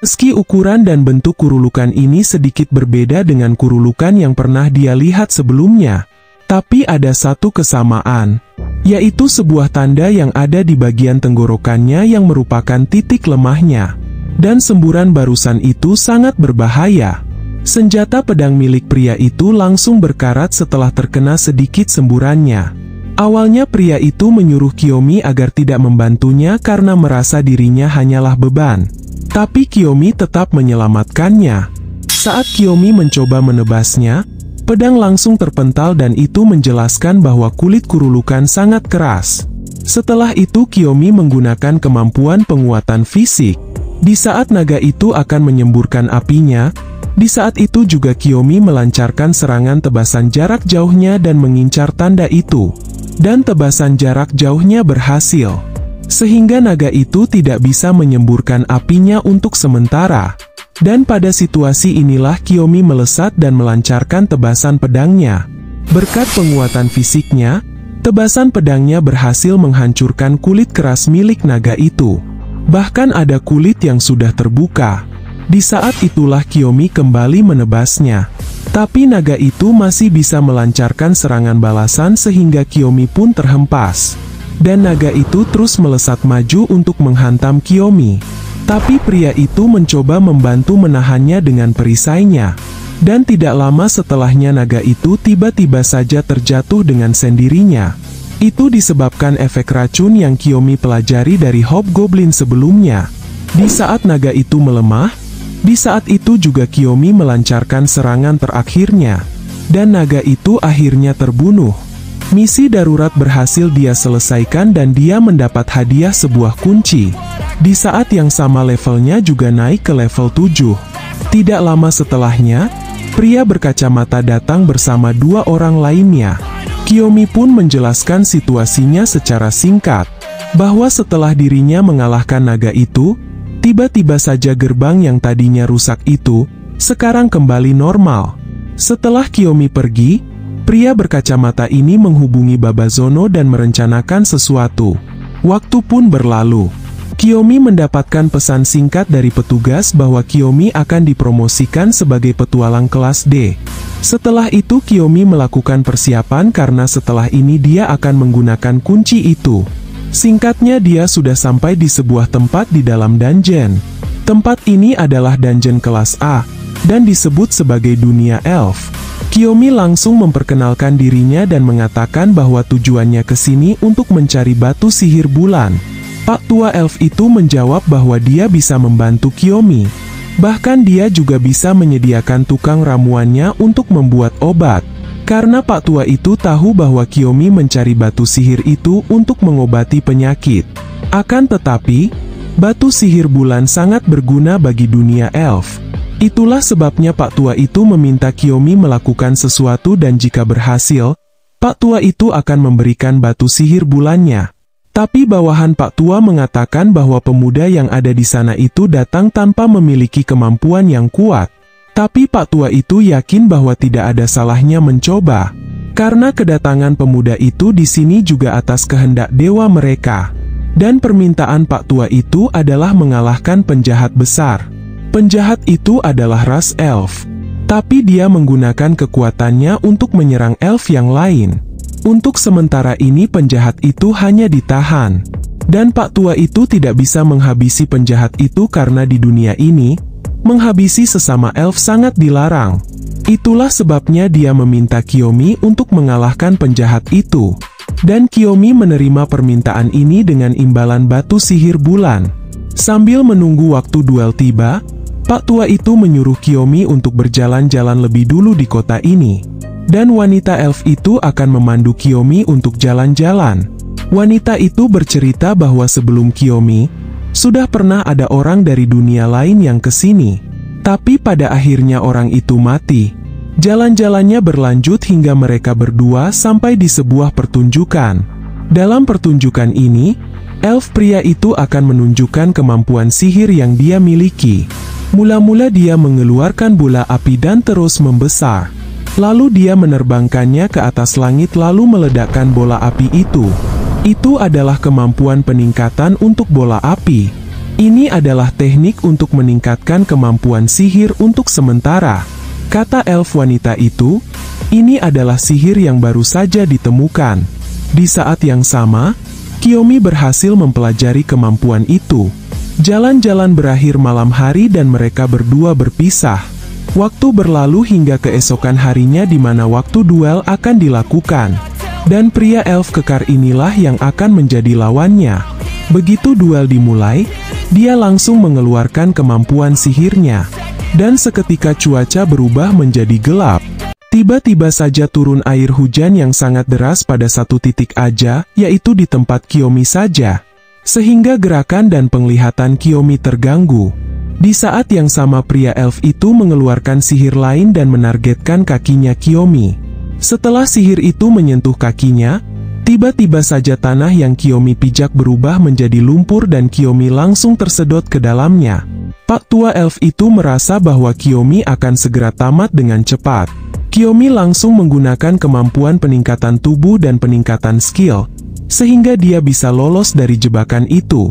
Meski ukuran dan bentuk kurulukan ini sedikit berbeda dengan kurulukan yang pernah dia lihat sebelumnya, tapi ada satu kesamaan, yaitu sebuah tanda yang ada di bagian tenggorokannya yang merupakan titik lemahnya. Dan semburan barusan itu sangat berbahaya. Senjata pedang milik pria itu langsung berkarat setelah terkena sedikit semburannya. Awalnya pria itu menyuruh Kiyomi agar tidak membantunya karena merasa dirinya hanyalah beban. Tapi Kiyomi tetap menyelamatkannya. Saat Kiyomi mencoba menebasnya, pedang langsung terpental dan itu menjelaskan bahwa kulit kurulukan sangat keras. Setelah itu Kiyomi menggunakan kemampuan penguatan fisik. Di saat naga itu akan menyemburkan apinya, Di saat itu juga Kiyomi melancarkan serangan tebasan jarak jauhnya dan mengincar tanda itu. Dan tebasan jarak jauhnya berhasil. Sehingga naga itu tidak bisa menyemburkan apinya untuk sementara. Dan pada situasi inilah Kiyomi melesat dan melancarkan tebasan pedangnya. Berkat penguatan fisiknya, tebasan pedangnya berhasil menghancurkan kulit keras milik naga itu. Bahkan ada kulit yang sudah terbuka. Di saat itulah Kiyomi kembali menebasnya. Tapi naga itu masih bisa melancarkan serangan balasan sehingga Kiyomi pun terhempas. Dan naga itu terus melesat maju untuk menghantam Kiyomi. Tapi pria itu mencoba membantu menahannya dengan perisainya. Dan tidak lama setelahnya naga itu tiba-tiba saja terjatuh dengan sendirinya. Itu disebabkan efek racun yang Kiyomi pelajari dari Hobgoblin sebelumnya. Di saat naga itu melemah, di saat itu juga Kiyomi melancarkan serangan terakhirnya. Dan naga itu akhirnya terbunuh. Misi darurat berhasil dia selesaikan dan dia mendapat hadiah sebuah kunci. Di saat yang sama levelnya juga naik ke level 7. Tidak lama setelahnya, pria berkacamata datang bersama dua orang lainnya. Kiyomi pun menjelaskan situasinya secara singkat, bahwa setelah dirinya mengalahkan naga itu, tiba-tiba saja gerbang yang tadinya rusak itu, sekarang kembali normal. Setelah Kiyomi pergi, pria berkacamata ini menghubungi Babazono dan merencanakan sesuatu. Waktu pun berlalu. Kiyomi mendapatkan pesan singkat dari petugas bahwa Kiyomi akan dipromosikan sebagai petualang kelas D. Setelah itu Kiyomi melakukan persiapan karena setelah ini dia akan menggunakan kunci itu. Singkatnya dia sudah sampai di sebuah tempat di dalam dungeon. Tempat ini adalah dungeon kelas A, dan disebut sebagai dunia elf. Kiyomi langsung memperkenalkan dirinya dan mengatakan bahwa tujuannya ke sini untuk mencari batu sihir bulan. Pak tua elf itu menjawab bahwa dia bisa membantu Kiyomi. Bahkan dia juga bisa menyediakan tukang ramuannya untuk membuat obat. Karena Pak tua itu tahu bahwa Kiyomi mencari batu sihir itu untuk mengobati penyakit. Akan tetapi, batu sihir bulan sangat berguna bagi dunia elf. Itulah sebabnya Pak tua itu meminta Kiyomi melakukan sesuatu dan jika berhasil, Pak tua itu akan memberikan batu sihir bulannya. Tapi bawahan Pak tua mengatakan bahwa pemuda yang ada di sana itu datang tanpa memiliki kemampuan yang kuat. Tapi Pak tua itu yakin bahwa tidak ada salahnya mencoba. Karena kedatangan pemuda itu di sini juga atas kehendak dewa mereka. Dan permintaan Pak tua itu adalah mengalahkan penjahat besar. Penjahat itu adalah ras elf. Tapi dia menggunakan kekuatannya untuk menyerang elf yang lain. Untuk sementara ini penjahat itu hanya ditahan. Dan Pak tua itu tidak bisa menghabisi penjahat itu karena di dunia ini, menghabisi sesama elf sangat dilarang. Itulah sebabnya dia meminta Kiyomi untuk mengalahkan penjahat itu. Dan Kiyomi menerima permintaan ini dengan imbalan batu sihir bulan. Sambil menunggu waktu duel tiba, Pak tua itu menyuruh Kiyomi untuk berjalan-jalan lebih dulu di kota ini. Dan wanita elf itu akan memandu Kiyomi untuk jalan-jalan. Wanita itu bercerita bahwa sebelum Kiyomi, sudah pernah ada orang dari dunia lain yang kesini. Tapi pada akhirnya orang itu mati. Jalan-jalannya berlanjut hingga mereka berdua sampai di sebuah pertunjukan. Dalam pertunjukan ini, elf pria itu akan menunjukkan kemampuan sihir yang dia miliki. Mula-mula dia mengeluarkan bola api dan terus membesar. Lalu dia menerbangkannya ke atas langit lalu meledakkan bola api itu. Itu adalah kemampuan peningkatan untuk bola api. Ini adalah teknik untuk meningkatkan kemampuan sihir untuk sementara. Kata elf wanita itu, ini adalah sihir yang baru saja ditemukan. Di saat yang sama, Kiyomi berhasil mempelajari kemampuan itu. Jalan-jalan berakhir malam hari dan mereka berdua berpisah. Waktu berlalu hingga keesokan harinya di mana waktu duel akan dilakukan. Dan pria elf kekar inilah yang akan menjadi lawannya. Begitu duel dimulai, dia langsung mengeluarkan kemampuan sihirnya. Dan seketika cuaca berubah menjadi gelap. Tiba-tiba saja turun air hujan yang sangat deras pada satu titik aja, yaitu di tempat Kiyomi saja. Sehingga gerakan dan penglihatan Kiyomi terganggu. Di saat yang sama pria elf itu mengeluarkan sihir lain dan menargetkan kakinya Kiyomi. Setelah sihir itu menyentuh kakinya, tiba-tiba saja tanah yang Kiyomi pijak berubah menjadi lumpur dan Kiyomi langsung tersedot ke dalamnya. Pak tua elf itu merasa bahwa Kiyomi akan segera tamat dengan cepat. Kiyomi langsung menggunakan kemampuan peningkatan tubuh dan peningkatan skill, sehingga dia bisa lolos dari jebakan itu.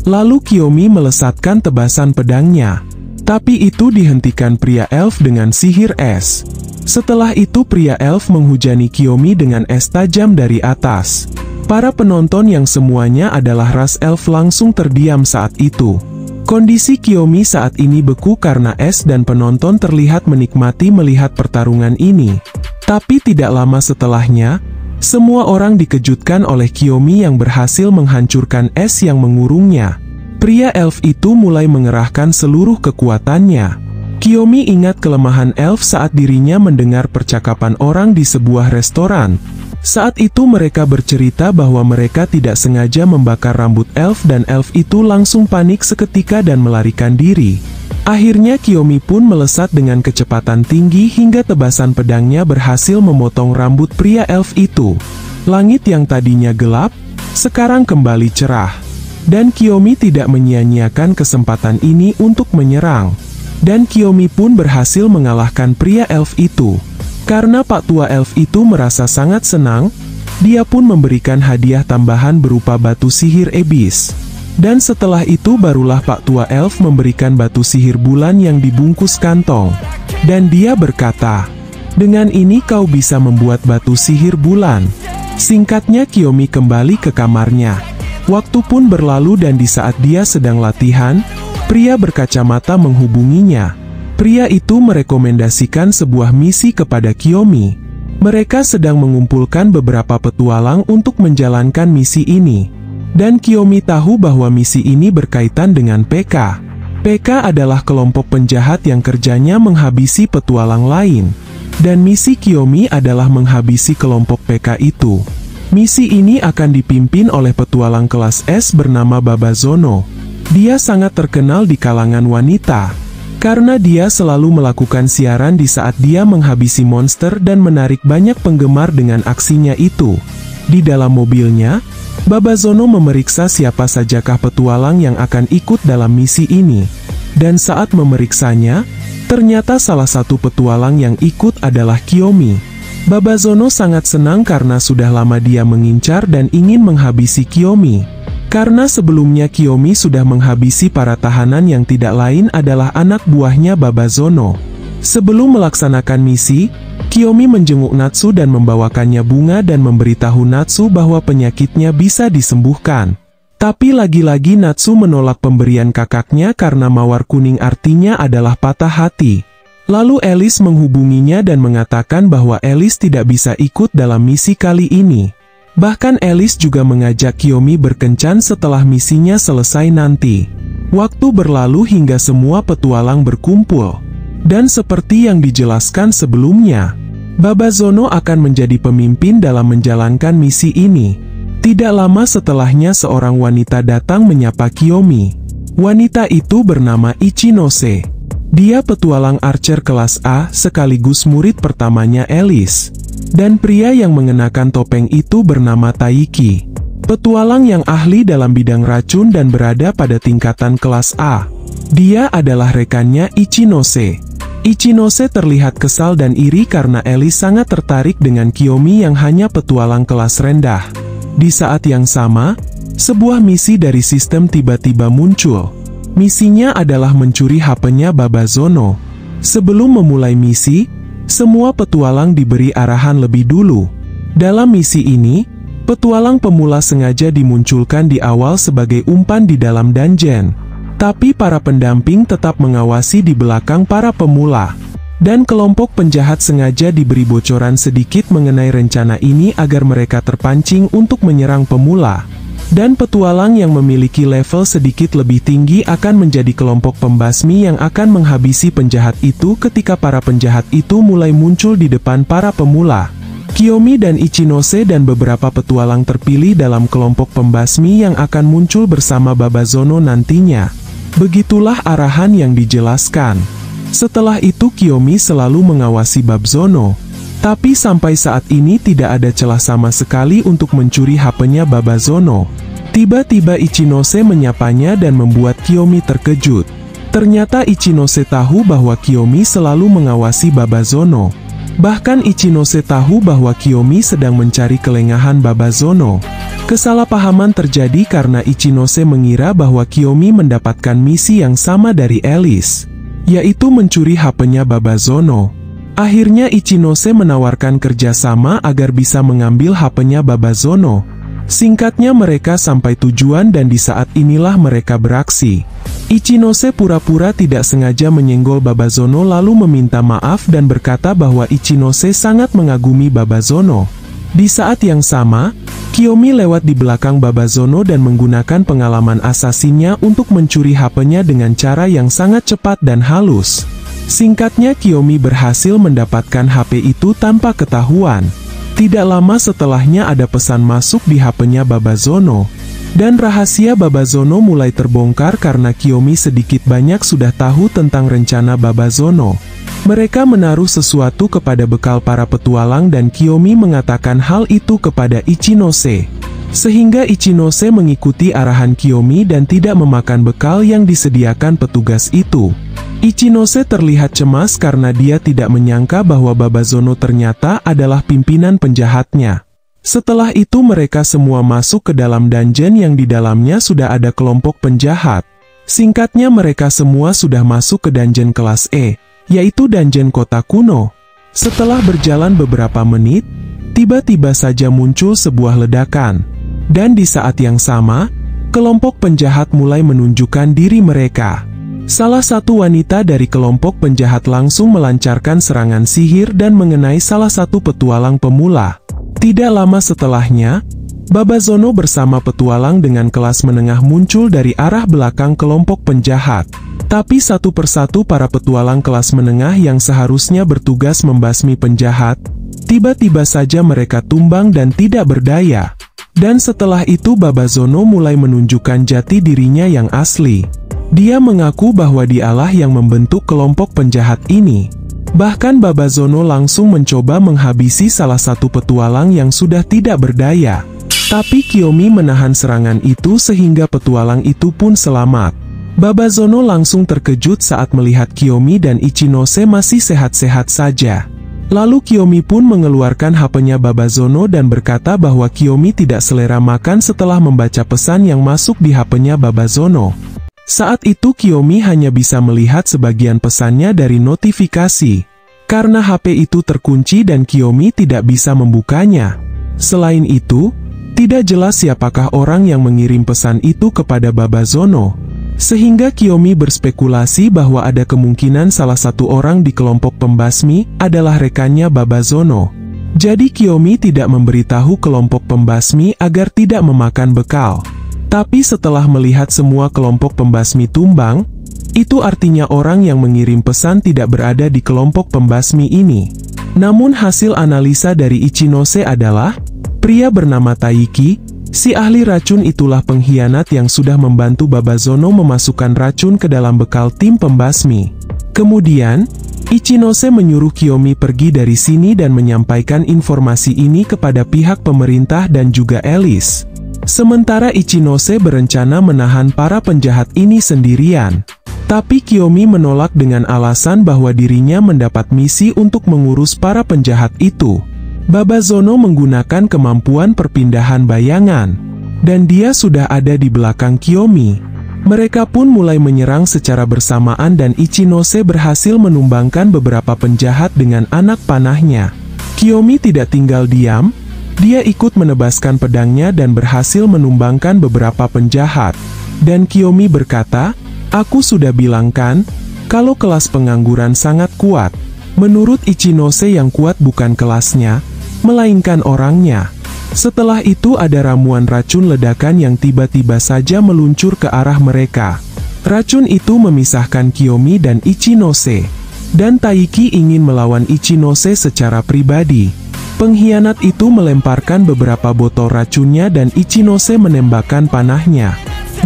Lalu Kiyomi melesatkan tebasan pedangnya. Tapi itu dihentikan pria elf dengan sihir es. Setelah itu pria elf menghujani Kiyomi dengan es tajam dari atas. Para penonton yang semuanya adalah ras elf langsung terdiam saat itu. Kondisi Kiyomi saat ini beku karena es dan penonton terlihat menikmati melihat pertarungan ini. Tapi tidak lama setelahnya, semua orang dikejutkan oleh Kiyomi yang berhasil menghancurkan es yang mengurungnya. Pria elf itu mulai mengerahkan seluruh kekuatannya. Kiyomi ingat kelemahan elf saat dirinya mendengar percakapan orang di sebuah restoran. Saat itu mereka bercerita bahwa mereka tidak sengaja membakar rambut elf dan elf itu langsung panik seketika dan melarikan diri. Akhirnya Kiyomi pun melesat dengan kecepatan tinggi hingga tebasan pedangnya berhasil memotong rambut pria elf itu. Langit yang tadinya gelap, sekarang kembali cerah. Dan Kiyomi tidak menyia-nyiakan kesempatan ini untuk menyerang. Dan Kiyomi pun berhasil mengalahkan pria elf itu. Karena Pak Tua Elf itu merasa sangat senang, dia pun memberikan hadiah tambahan berupa batu sihir ebis. Dan setelah itu barulah Pak Tua Elf memberikan batu sihir bulan yang dibungkus kantong. Dan dia berkata, "Dengan ini kau bisa membuat batu sihir bulan." Singkatnya Kiyomi kembali ke kamarnya. Waktu pun berlalu dan di saat dia sedang latihan, pria berkacamata menghubunginya. Pria itu merekomendasikan sebuah misi kepada Kiyomi. Mereka sedang mengumpulkan beberapa petualang untuk menjalankan misi ini. Dan Kiyomi tahu bahwa misi ini berkaitan dengan PK. PK adalah kelompok penjahat yang kerjanya menghabisi petualang lain. Dan misi Kiyomi adalah menghabisi kelompok PK itu. Misi ini akan dipimpin oleh petualang kelas S bernama Babazono. Dia sangat terkenal di kalangan wanita. Karena dia selalu melakukan siaran di saat dia menghabisi monster dan menarik banyak penggemar dengan aksinya itu. Di dalam mobilnya, Babazono memeriksa siapa sajakah petualang yang akan ikut dalam misi ini. Dan saat memeriksanya, ternyata salah satu petualang yang ikut adalah Kiyomi. Babazono sangat senang karena sudah lama dia mengincar dan ingin menghabisi Kiyomi. Karena sebelumnya Kiyomi sudah menghabisi para tahanan yang tidak lain adalah anak buahnya Babazono. Sebelum melaksanakan misi, Kiyomi menjenguk Natsu dan membawakannya bunga dan memberitahu Natsu bahwa penyakitnya bisa disembuhkan. Tapi lagi-lagi Natsu menolak pemberian kakaknya karena mawar kuning artinya adalah patah hati. Lalu Alice menghubunginya dan mengatakan bahwa Alice tidak bisa ikut dalam misi kali ini. Bahkan Alice juga mengajak Kiyomi berkencan setelah misinya selesai nanti. Waktu berlalu hingga semua petualang berkumpul. Dan seperti yang dijelaskan sebelumnya, Babazono akan menjadi pemimpin dalam menjalankan misi ini. Tidak lama setelahnya seorang wanita datang menyapa Kiyomi. Wanita itu bernama Ichinose. Dia petualang archer kelas A sekaligus murid pertamanya Alice. Dan pria yang mengenakan topeng itu bernama Taiki. Petualang yang ahli dalam bidang racun dan berada pada tingkatan kelas A. Dia adalah rekannya Ichinose. Ichinose terlihat kesal dan iri karena Alice sangat tertarik dengan Kiyomi yang hanya petualang kelas rendah. Di saat yang sama, sebuah misi dari sistem tiba-tiba muncul. Misinya adalah mencuri HP-nya Babazono. Sebelum memulai misi, semua petualang diberi arahan lebih dulu. Dalam misi ini, petualang pemula sengaja dimunculkan di awal sebagai umpan di dalam dungeon. Tapi para pendamping tetap mengawasi di belakang para pemula. Dan kelompok penjahat sengaja diberi bocoran sedikit mengenai rencana ini agar mereka terpancing untuk menyerang pemula. Dan petualang yang memiliki level sedikit lebih tinggi akan menjadi kelompok pembasmi yang akan menghabisi penjahat itu ketika para penjahat itu mulai muncul di depan para pemula. Kiyomi dan Ichinose dan beberapa petualang terpilih dalam kelompok pembasmi yang akan muncul bersama Babazono nantinya. Begitulah arahan yang dijelaskan. Setelah itu Kiyomi selalu mengawasi Babzono. Tapi sampai saat ini tidak ada celah sama sekali untuk mencuri HP-nya Babazono. Tiba-tiba Ichinose menyapanya dan membuat Kiyomi terkejut. Ternyata Ichinose tahu bahwa Kiyomi selalu mengawasi Babazono. Bahkan Ichinose tahu bahwa Kiyomi sedang mencari kelengahan Babazono. Kesalahpahaman terjadi karena Ichinose mengira bahwa Kiyomi mendapatkan misi yang sama dari Alice, yaitu mencuri HP-nya Babazono. Akhirnya Ichinose menawarkan kerjasama agar bisa mengambil HP-nya Babazono. Singkatnya mereka sampai tujuan dan di saat inilah mereka beraksi. Ichinose pura-pura tidak sengaja menyenggol Babazono lalu meminta maaf dan berkata bahwa Ichinose sangat mengagumi Babazono. Di saat yang sama, Kiyomi lewat di belakang Babazono dan menggunakan pengalaman asasinnya untuk mencuri HP-nya dengan cara yang sangat cepat dan halus. Singkatnya Kiyomi berhasil mendapatkan HP itu tanpa ketahuan. Tidak lama setelahnya ada pesan masuk di HP-nya Babazono. Dan rahasia Babazono mulai terbongkar karena Kiyomi sedikit banyak sudah tahu tentang rencana Babazono. Mereka menaruh sesuatu kepada bekal para petualang dan Kiyomi mengatakan hal itu kepada Ichinose. Sehingga Ichinose mengikuti arahan Kiyomi dan tidak memakan bekal yang disediakan petugas itu. Ichinose terlihat cemas karena dia tidak menyangka bahwa Babazono ternyata adalah pimpinan penjahatnya. Setelah itu mereka semua masuk ke dalam dungeon yang di dalamnya sudah ada kelompok penjahat. Singkatnya mereka semua sudah masuk ke dungeon kelas E, yaitu dungeon kota kuno. Setelah berjalan beberapa menit, tiba-tiba saja muncul sebuah ledakan. Dan di saat yang sama, kelompok penjahat mulai menunjukkan diri mereka. Salah satu wanita dari kelompok penjahat langsung melancarkan serangan sihir dan mengenai salah satu petualang pemula. Tidak lama setelahnya, Babazono bersama petualang dengan kelas menengah muncul dari arah belakang kelompok penjahat. Tapi satu persatu para petualang kelas menengah yang seharusnya bertugas membasmi penjahat, tiba-tiba saja mereka tumbang dan tidak berdaya. Dan setelah itu Babazono mulai menunjukkan jati dirinya yang asli. Dia mengaku bahwa dialah yang membentuk kelompok penjahat ini. Bahkan Babazono langsung mencoba menghabisi salah satu petualang yang sudah tidak berdaya. Tapi Kiyomi menahan serangan itu sehingga petualang itu pun selamat. Babazono langsung terkejut saat melihat Kiyomi dan Ichinose masih sehat-sehat saja. Lalu Kiyomi pun mengeluarkan HP-nya Babazono dan berkata bahwa Kiyomi tidak selera makan setelah membaca pesan yang masuk di HP-nya Babazono. Saat itu Kiyomi hanya bisa melihat sebagian pesannya dari notifikasi. Karena HP itu terkunci dan Kiyomi tidak bisa membukanya. Selain itu, tidak jelas siapakah orang yang mengirim pesan itu kepada Babazono. Sehingga Kiyomi berspekulasi bahwa ada kemungkinan salah satu orang di kelompok pembasmi adalah rekannya Babazono. Jadi Kiyomi tidak memberitahu kelompok pembasmi agar tidak memakan bekal. Tapi setelah melihat semua kelompok pembasmi tumbang, itu artinya orang yang mengirim pesan tidak berada di kelompok pembasmi ini. Namun hasil analisa dari Ichinose adalah, pria bernama Taiki, si ahli racun itulah pengkhianat yang sudah membantu Babazono memasukkan racun ke dalam bekal tim pembasmi. Kemudian, Ichinose menyuruh Kiyomi pergi dari sini dan menyampaikan informasi ini kepada pihak pemerintah dan juga Alice. Sementara Ichinose berencana menahan para penjahat ini sendirian. Tapi Kiyomi menolak dengan alasan bahwa dirinya mendapat misi untuk mengurus para penjahat itu. Babazono menggunakan kemampuan perpindahan bayangan. Dan dia sudah ada di belakang Kiyomi. Mereka pun mulai menyerang secara bersamaan dan Ichinose berhasil menumbangkan beberapa penjahat dengan anak panahnya. Kiyomi tidak tinggal diam. Dia ikut menebaskan pedangnya dan berhasil menumbangkan beberapa penjahat. Dan Kiyomi berkata, "Aku sudah bilang kan, kalau kelas pengangguran sangat kuat." Menurut Ichinose yang kuat bukan kelasnya, melainkan orangnya. Setelah itu ada ramuan racun ledakan yang tiba-tiba saja meluncur ke arah mereka. Racun itu memisahkan Kiyomi dan Ichinose. Dan Taiki ingin melawan Ichinose secara pribadi. Pengkhianat itu melemparkan beberapa botol racunnya dan Ichinose menembakkan panahnya.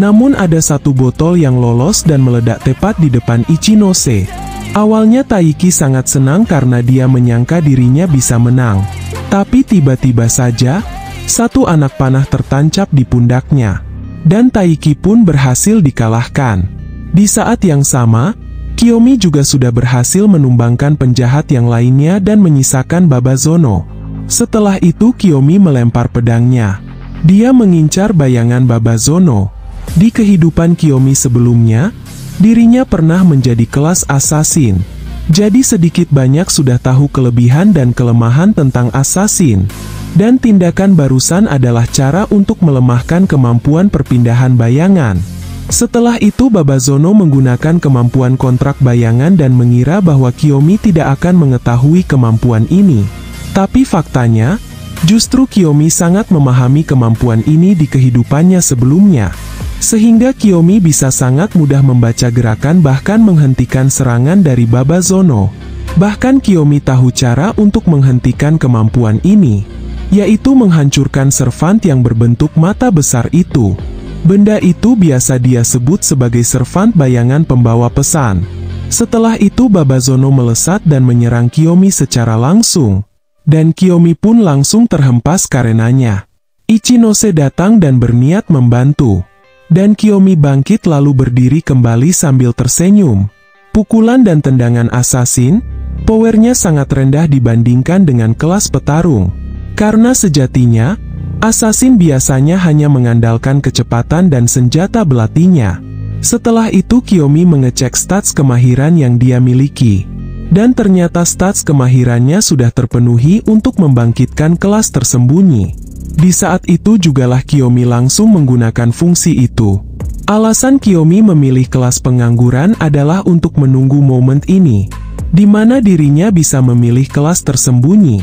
Namun ada satu botol yang lolos dan meledak tepat di depan Ichinose. Awalnya Taiki sangat senang karena dia menyangka dirinya bisa menang. Tapi tiba-tiba saja, satu anak panah tertancap di pundaknya. Dan Taiki pun berhasil dikalahkan. Di saat yang sama, Kiyomi juga sudah berhasil menumbangkan penjahat yang lainnya dan menyisakan Babazono. Setelah itu Kiyomi melempar pedangnya. Dia mengincar bayangan Babazono. Di kehidupan Kiyomi sebelumnya, dirinya pernah menjadi kelas assassin. Jadi sedikit banyak sudah tahu kelebihan dan kelemahan tentang assassin. Dan tindakan barusan adalah cara untuk melemahkan kemampuan perpindahan bayangan. Setelah itu Babazono menggunakan kemampuan kontrak bayangan dan mengira bahwa Kiyomi tidak akan mengetahui kemampuan ini. Tapi faktanya, justru Kiyomi sangat memahami kemampuan ini di kehidupannya sebelumnya. Sehingga Kiyomi bisa sangat mudah membaca gerakan bahkan menghentikan serangan dari Babazono. Bahkan Kiyomi tahu cara untuk menghentikan kemampuan ini, yaitu menghancurkan servant yang berbentuk mata besar itu. Benda itu biasa dia sebut sebagai servant bayangan pembawa pesan. Setelah itu Babazono melesat dan menyerang Kiyomi secara langsung. Dan Kiyomi pun langsung terhempas karenanya. Ichinose datang dan berniat membantu. Dan Kiyomi bangkit lalu berdiri kembali sambil tersenyum. Pukulan dan tendangan assassin, powernya sangat rendah dibandingkan dengan kelas petarung. Karena sejatinya, assassin biasanya hanya mengandalkan kecepatan dan senjata belatinya. Setelah itu Kiyomi mengecek stats kemahiran yang dia miliki. Dan ternyata stats kemahirannya sudah terpenuhi untuk membangkitkan kelas tersembunyi. Di saat itu jugalah Kiyomi langsung menggunakan fungsi itu. Alasan Kiyomi memilih kelas pengangguran adalah untuk menunggu momen ini, di mana dirinya bisa memilih kelas tersembunyi.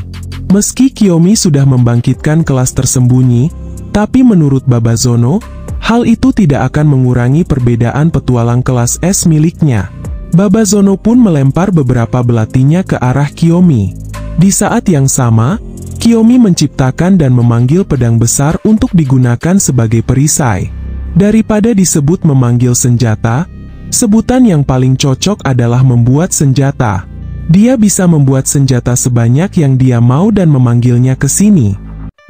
Meski Kiyomi sudah membangkitkan kelas tersembunyi, tapi menurut Babazono, hal itu tidak akan mengurangi perbedaan petualang kelas S miliknya. Babazono pun melempar beberapa belatinya ke arah Kiyomi. Di saat yang sama, Kiyomi menciptakan dan memanggil pedang besar untuk digunakan sebagai perisai. Daripada disebut memanggil senjata, sebutan yang paling cocok adalah membuat senjata. Dia bisa membuat senjata sebanyak yang dia mau dan memanggilnya ke sini.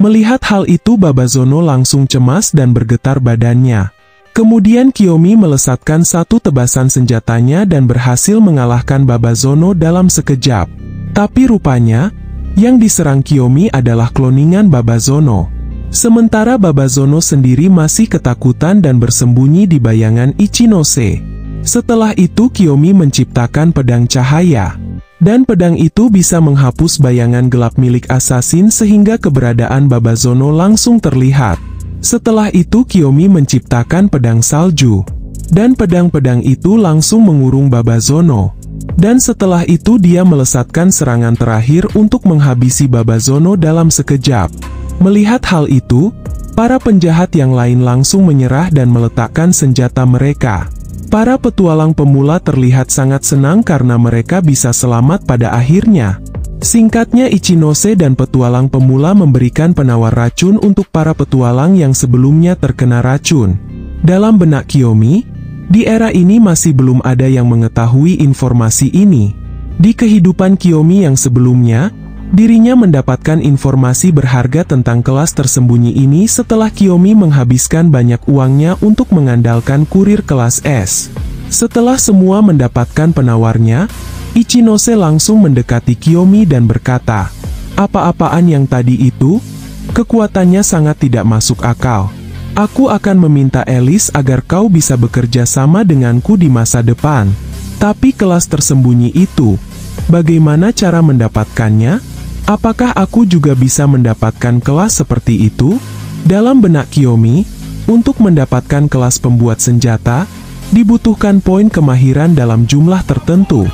Melihat hal itu Babazono langsung cemas dan bergetar badannya. Kemudian Kiyomi melesatkan satu tebasan senjatanya dan berhasil mengalahkan Babazono dalam sekejap. Tapi rupanya, yang diserang Kiyomi adalah kloningan Babazono. Sementara Babazono sendiri masih ketakutan dan bersembunyi di bayangan Ichinose. Setelah itu Kiyomi menciptakan pedang cahaya. Dan pedang itu bisa menghapus bayangan gelap milik assassin sehingga keberadaan Babazono langsung terlihat. Setelah itu Kiyomi menciptakan pedang salju. Dan pedang-pedang itu langsung mengurung Babazono. Dan setelah itu dia melesatkan serangan terakhir untuk menghabisi Babazono dalam sekejap. Melihat hal itu, para penjahat yang lain langsung menyerah dan meletakkan senjata mereka. Para petualang pemula terlihat sangat senang karena mereka bisa selamat pada akhirnya. Singkatnya Ichinose dan petualang pemula memberikan penawar racun untuk para petualang yang sebelumnya terkena racun. Dalam benak Kiyomi, di era ini masih belum ada yang mengetahui informasi ini. Di kehidupan Kiyomi yang sebelumnya, dirinya mendapatkan informasi berharga tentang kelas tersembunyi ini setelah Kiyomi menghabiskan banyak uangnya untuk mengandalkan kurir kelas S. Setelah semua mendapatkan penawarnya, Ichinose langsung mendekati Kiyomi dan berkata, "Apa-apaan yang tadi itu? Kekuatannya sangat tidak masuk akal. Aku akan meminta Alice agar kau bisa bekerja sama denganku di masa depan. Tapi kelas tersembunyi itu, bagaimana cara mendapatkannya? Apakah aku juga bisa mendapatkan kelas seperti itu?" Dalam benak Kiyomi, untuk mendapatkan kelas pembuat senjata, dibutuhkan poin kemahiran dalam jumlah tertentu.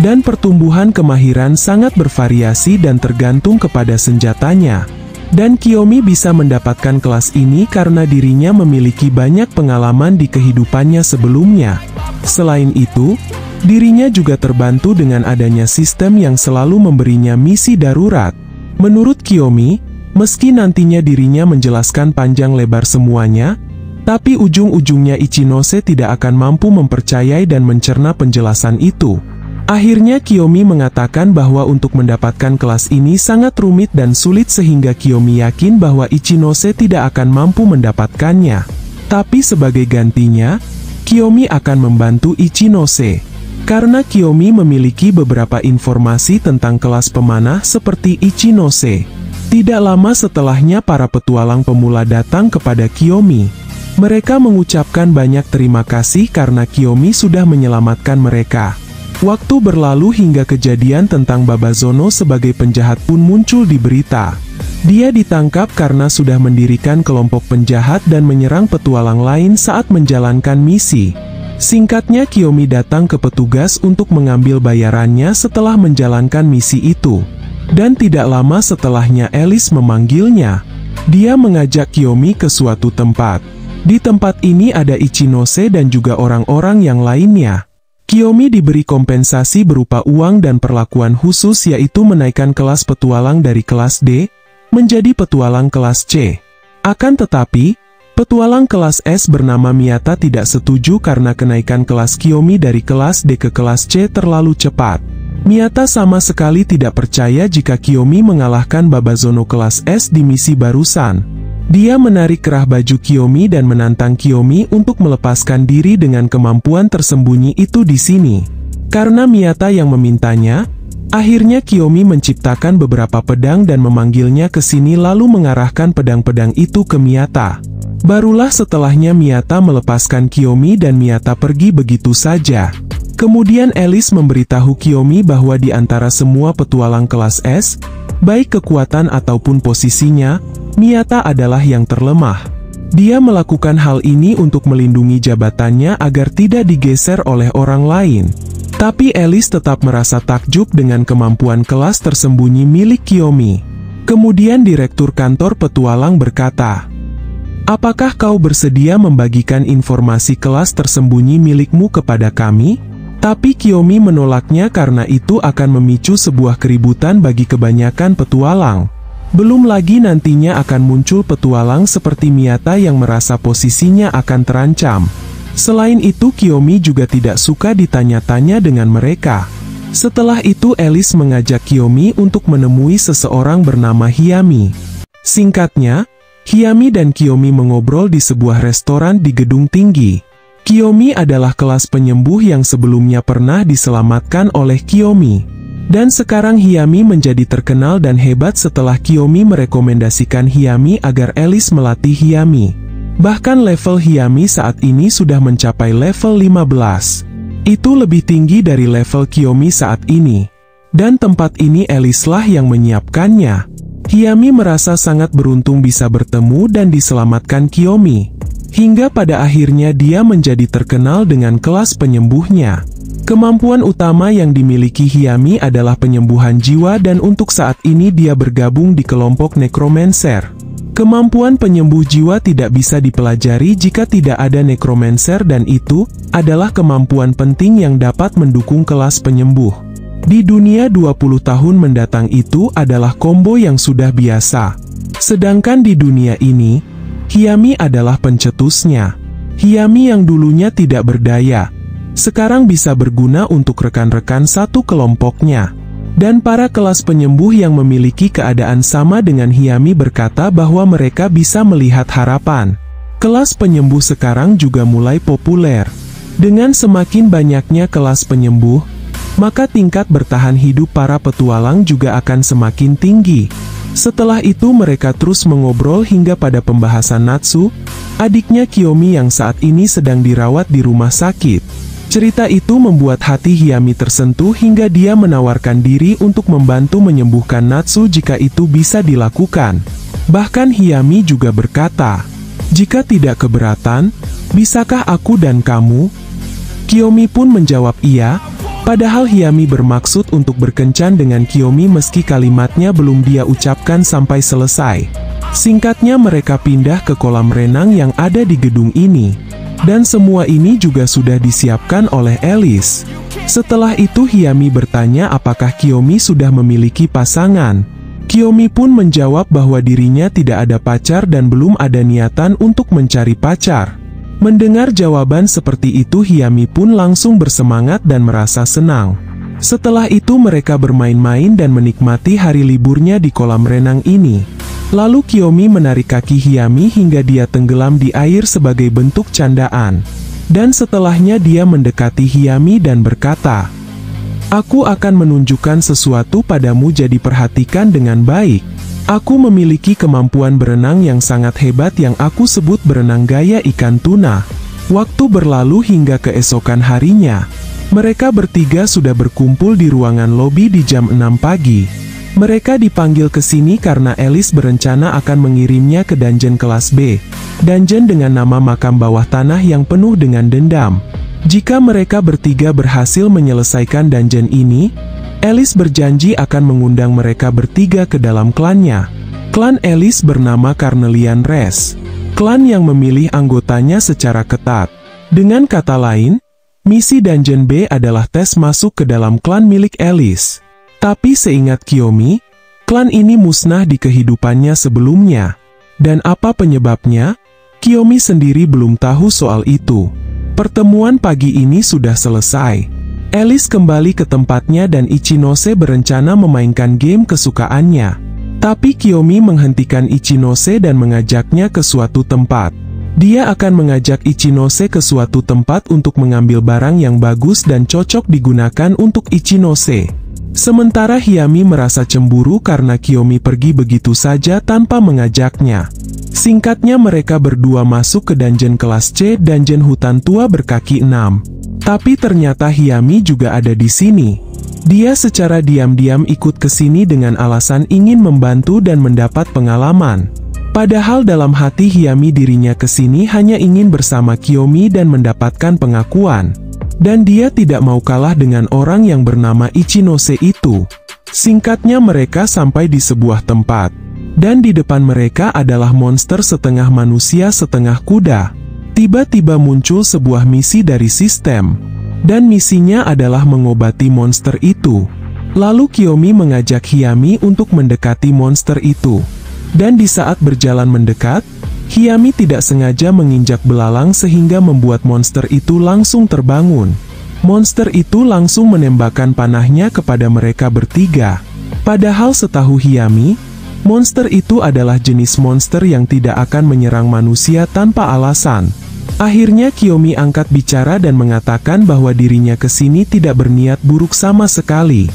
Dan pertumbuhan kemahiran sangat bervariasi dan tergantung kepada senjatanya. Dan Kiyomi bisa mendapatkan kelas ini karena dirinya memiliki banyak pengalaman di kehidupannya sebelumnya. Selain itu, dirinya juga terbantu dengan adanya sistem yang selalu memberinya misi darurat. Menurut Kiyomi, meski nantinya dirinya menjelaskan panjang lebar semuanya, Tapi ujung-ujungnya Ichinose tidak akan mampu mempercayai dan mencerna penjelasan itu. Akhirnya Kiyomi mengatakan bahwa untuk mendapatkan kelas ini sangat rumit dan sulit sehingga Kiyomi yakin bahwa Ichinose tidak akan mampu mendapatkannya. Tapi sebagai gantinya, Kiyomi akan membantu Ichinose. Karena Kiyomi memiliki beberapa informasi tentang kelas pemanah seperti Ichinose. Tidak lama setelahnya para petualang pemula datang kepada Kiyomi. Mereka mengucapkan banyak terima kasih karena Kiyomi sudah menyelamatkan mereka. Waktu berlalu hingga kejadian tentang Babazono sebagai penjahat pun muncul di berita. Dia ditangkap karena sudah mendirikan kelompok penjahat dan menyerang petualang lain saat menjalankan misi. Singkatnya Kiyomi datang ke petugas untuk mengambil bayarannya setelah menjalankan misi itu. Dan tidak lama setelahnya Alice memanggilnya. Dia mengajak Kiyomi ke suatu tempat. Di tempat ini ada Ichinose dan juga orang-orang yang lainnya. Kiyomi diberi kompensasi berupa uang dan perlakuan khusus yaitu menaikkan kelas petualang dari kelas D menjadi petualang kelas C. Akan tetapi, petualang kelas S bernama Miyata tidak setuju karena kenaikan kelas Kiyomi dari kelas D ke kelas C terlalu cepat. Miyata sama sekali tidak percaya jika Kiyomi mengalahkan Babazono kelas S di misi barusan. Dia menarik kerah baju Kiyomi dan menantang Kiyomi untuk melepaskan diri dengan kemampuan tersembunyi itu di sini. Karena Miyata yang memintanya, akhirnya Kiyomi menciptakan beberapa pedang dan memanggilnya ke sini lalu mengarahkan pedang-pedang itu ke Miyata. Barulah setelahnya Miyata melepaskan Kiyomi dan Miyata pergi begitu saja. Kemudian Alice memberitahu Kiyomi bahwa di antara semua petualang kelas S, baik kekuatan ataupun posisinya, Miyata adalah yang terlemah. Dia melakukan hal ini untuk melindungi jabatannya agar tidak digeser oleh orang lain. Tapi Alice tetap merasa takjub dengan kemampuan kelas tersembunyi milik Kiyomi. Kemudian Direktur Kantor Petualang berkata, "Apakah kau bersedia membagikan informasi kelas tersembunyi milikmu kepada kami?" Tapi Kiyomi menolaknya karena itu akan memicu sebuah keributan bagi kebanyakan petualang. Belum lagi nantinya akan muncul petualang seperti Miyata yang merasa posisinya akan terancam. Selain itu Kiyomi juga tidak suka ditanya-tanya dengan mereka. Setelah itu Alice mengajak Kiyomi untuk menemui seseorang bernama Hiyami. Singkatnya, Hiyami dan Kiyomi mengobrol di sebuah restoran di gedung tinggi. Kiyomi adalah kelas penyembuh yang sebelumnya pernah diselamatkan oleh Kiyomi. Dan sekarang Hiyami menjadi terkenal dan hebat setelah Kiyomi merekomendasikan Hiyami agar Alice melatih Hiyami. Bahkan level Hiyami saat ini sudah mencapai level 15. Itu lebih tinggi dari level Kiyomi saat ini. Dan tempat ini Alice lah yang menyiapkannya. Hiyami merasa sangat beruntung bisa bertemu dan diselamatkan Kiyomi. Hingga pada akhirnya dia menjadi terkenal dengan kelas penyembuhnya. Kemampuan utama yang dimiliki Hiyami adalah penyembuhan jiwa dan untuk saat ini dia bergabung di kelompok Necromancer. Kemampuan penyembuh jiwa tidak bisa dipelajari jika tidak ada Necromancer dan itu adalah kemampuan penting yang dapat mendukung kelas penyembuh. Di dunia 20 tahun mendatang itu adalah combo yang sudah biasa. Sedangkan di dunia ini, Hiyami adalah pencetusnya. Hiyami yang dulunya tidak berdaya, sekarang bisa berguna untuk rekan-rekan satu kelompoknya. Dan para kelas penyembuh yang memiliki keadaan sama dengan Hiyami berkata bahwa mereka bisa melihat harapan. Kelas penyembuh sekarang juga mulai populer. Dengan semakin banyaknya kelas penyembuh, maka tingkat bertahan hidup para petualang juga akan semakin tinggi. Setelah itu mereka terus mengobrol hingga pada pembahasan Natsu, adiknya Kiyomi yang saat ini sedang dirawat di rumah sakit. Cerita itu membuat hati Hiyami tersentuh hingga dia menawarkan diri untuk membantu menyembuhkan Natsu jika itu bisa dilakukan. Bahkan Hiyami juga berkata, "Jika tidak keberatan, bisakah aku dan kamu?" Kiyomi pun menjawab iya. Padahal Hiyami bermaksud untuk berkencan dengan Kiyomi meski kalimatnya belum dia ucapkan sampai selesai. Singkatnya mereka pindah ke kolam renang yang ada di gedung ini. Dan semua ini juga sudah disiapkan oleh Alice. Setelah itu Hiyami bertanya apakah Kiyomi sudah memiliki pasangan. Kiyomi pun menjawab bahwa dirinya tidak ada pacar dan belum ada niatan untuk mencari pacar. Mendengar jawaban seperti itu, Hiyami pun langsung bersemangat dan merasa senang. Setelah itu mereka bermain-main dan menikmati hari liburnya di kolam renang ini. Lalu Kiyomi menarik kaki Hiyami hingga dia tenggelam di air sebagai bentuk candaan. Dan setelahnya dia mendekati Hiyami dan berkata, "Aku akan menunjukkan sesuatu padamu, jadi perhatikan dengan baik. Aku memiliki kemampuan berenang yang sangat hebat yang aku sebut berenang gaya ikan tuna." Waktu berlalu hingga keesokan harinya. Mereka bertiga sudah berkumpul di ruangan lobi di jam 6 pagi. Mereka dipanggil ke sini karena Alice berencana akan mengirimnya ke dungeon kelas B. Dungeon dengan nama makam bawah tanah yang penuh dengan dendam. Jika mereka bertiga berhasil menyelesaikan dungeon ini, Alice berjanji akan mengundang mereka bertiga ke dalam klannya. Klan Alice bernama Carnelian Race. Klan yang memilih anggotanya secara ketat. Dengan kata lain, misi Dungeon B adalah tes masuk ke dalam klan milik Alice. Tapi seingat Kiyomi, klan ini musnah di kehidupannya sebelumnya. Dan apa penyebabnya? Kiyomi sendiri belum tahu soal itu. Pertemuan pagi ini sudah selesai. Alice kembali ke tempatnya dan Ichinose berencana memainkan game kesukaannya. Tapi Kiyomi menghentikan Ichinose dan mengajaknya ke suatu tempat. Dia akan mengajak Ichinose ke suatu tempat untuk mengambil barang yang bagus dan cocok digunakan untuk Ichinose. Sementara Hiyami merasa cemburu karena Kiyomi pergi begitu saja tanpa mengajaknya. Singkatnya mereka berdua masuk ke dungeon kelas C, dungeon hutan tua berkaki 6. Tapi ternyata Hiyami juga ada di sini. Dia secara diam-diam ikut ke sini dengan alasan ingin membantu dan mendapat pengalaman. Padahal dalam hati Hiyami dirinya ke sini hanya ingin bersama Kiyomi dan mendapatkan pengakuan. Dan dia tidak mau kalah dengan orang yang bernama Ichinose itu. Singkatnya mereka sampai di sebuah tempat. Dan di depan mereka adalah monster setengah manusia setengah kuda. Tiba-tiba muncul sebuah misi dari sistem. Dan misinya adalah mengobati monster itu. Lalu Kiyomi mengajak Hiyami untuk mendekati monster itu. Dan di saat berjalan mendekat, Hiyami tidak sengaja menginjak belalang sehingga membuat monster itu langsung terbangun. Monster itu langsung menembakkan panahnya kepada mereka bertiga. Padahal setahu Hiyami, monster itu adalah jenis monster yang tidak akan menyerang manusia tanpa alasan. Akhirnya Kiyomi angkat bicara dan mengatakan bahwa dirinya kesini tidak berniat buruk sama sekali.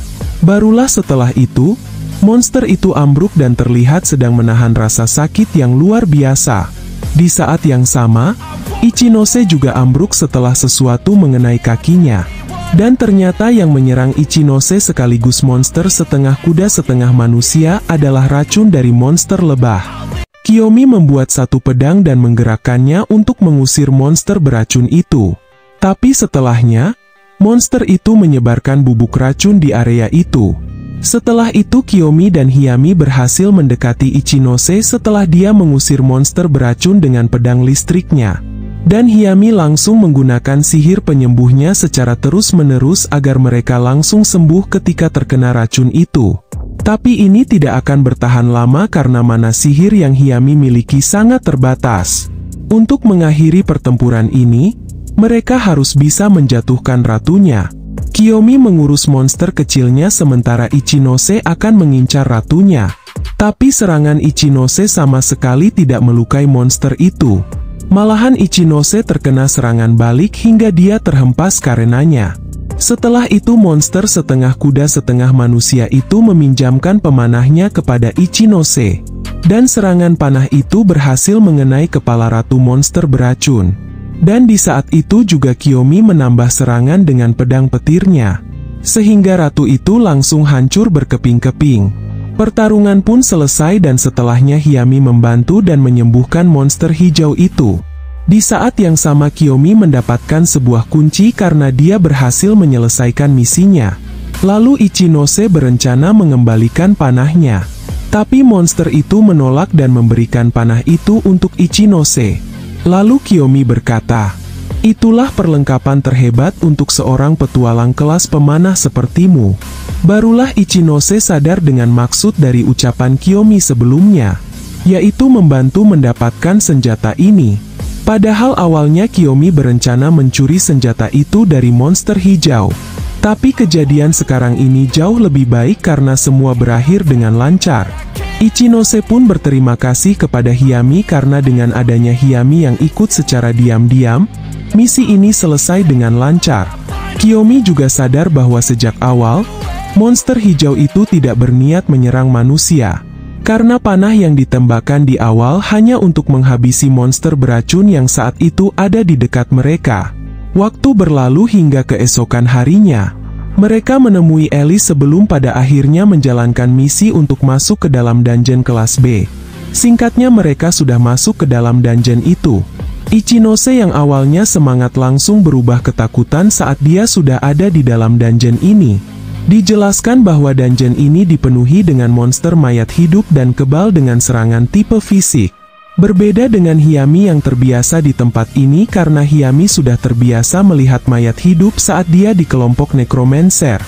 Barulah setelah itu, monster itu ambruk dan terlihat sedang menahan rasa sakit yang luar biasa. Di saat yang sama, Ichinose juga ambruk setelah sesuatu mengenai kakinya. Dan ternyata yang menyerang Ichinose sekaligus monster setengah kuda setengah manusia adalah racun dari monster lebah. Kiyomi membuat satu pedang dan menggerakkannya untuk mengusir monster beracun itu. Tapi setelahnya, monster itu menyebarkan bubuk racun di area itu. Setelah itu Kiyomi dan Hiyami berhasil mendekati Ichinose setelah dia mengusir monster beracun dengan pedang listriknya. Dan Hiyami langsung menggunakan sihir penyembuhnya secara terus-menerus agar mereka langsung sembuh ketika terkena racun itu. Tapi ini tidak akan bertahan lama karena mana sihir yang Hiyami miliki sangat terbatas. Untuk mengakhiri pertempuran ini, mereka harus bisa menjatuhkan ratunya. Kiyomi mengurus monster kecilnya sementara Ichinose akan mengincar ratunya. Tapi serangan Ichinose sama sekali tidak melukai monster itu. Malahan Ichinose terkena serangan balik hingga dia terhempas karenanya. Setelah itu monster setengah kuda setengah manusia itu meminjamkan pemanahnya kepada Ichinose. Dan serangan panah itu berhasil mengenai kepala ratu monster beracun. Dan di saat itu juga Kiyomi menambah serangan dengan pedang petirnya. Sehingga ratu itu langsung hancur berkeping-keping. Pertarungan pun selesai dan setelahnya Hiyami membantu dan menyembuhkan monster hijau itu. Di saat yang sama Kiyomi mendapatkan sebuah kunci karena dia berhasil menyelesaikan misinya. Lalu Ichinose berencana mengembalikan panahnya. Tapi monster itu menolak dan memberikan panah itu untuk Ichinose. Lalu Kiyomi berkata, "Itulah perlengkapan terhebat untuk seorang petualang kelas pemanah sepertimu." Barulah Ichinose sadar dengan maksud dari ucapan Kiyomi sebelumnya, yaitu membantu mendapatkan senjata ini. Padahal awalnya Kiyomi berencana mencuri senjata itu dari monster hijau. Tapi kejadian sekarang ini jauh lebih baik karena semua berakhir dengan lancar. Ichinose pun berterima kasih kepada Hiyami karena dengan adanya Hiyami yang ikut secara diam-diam, misi ini selesai dengan lancar. Kiyomi juga sadar bahwa sejak awal, monster hijau itu tidak berniat menyerang manusia. Karena panah yang ditembakkan di awal hanya untuk menghabisi monster beracun yang saat itu ada di dekat mereka. Waktu berlalu hingga keesokan harinya. Mereka menemui Alice sebelum pada akhirnya menjalankan misi untuk masuk ke dalam dungeon kelas B. Singkatnya mereka sudah masuk ke dalam dungeon itu. Ichinose yang awalnya semangat langsung berubah ketakutan saat dia sudah ada di dalam dungeon ini. Dijelaskan bahwa dungeon ini dipenuhi dengan monster mayat hidup dan kebal dengan serangan tipe fisik. Berbeda dengan Hiyami yang terbiasa di tempat ini karena Hiyami sudah terbiasa melihat mayat hidup saat dia di kelompok Necromancer.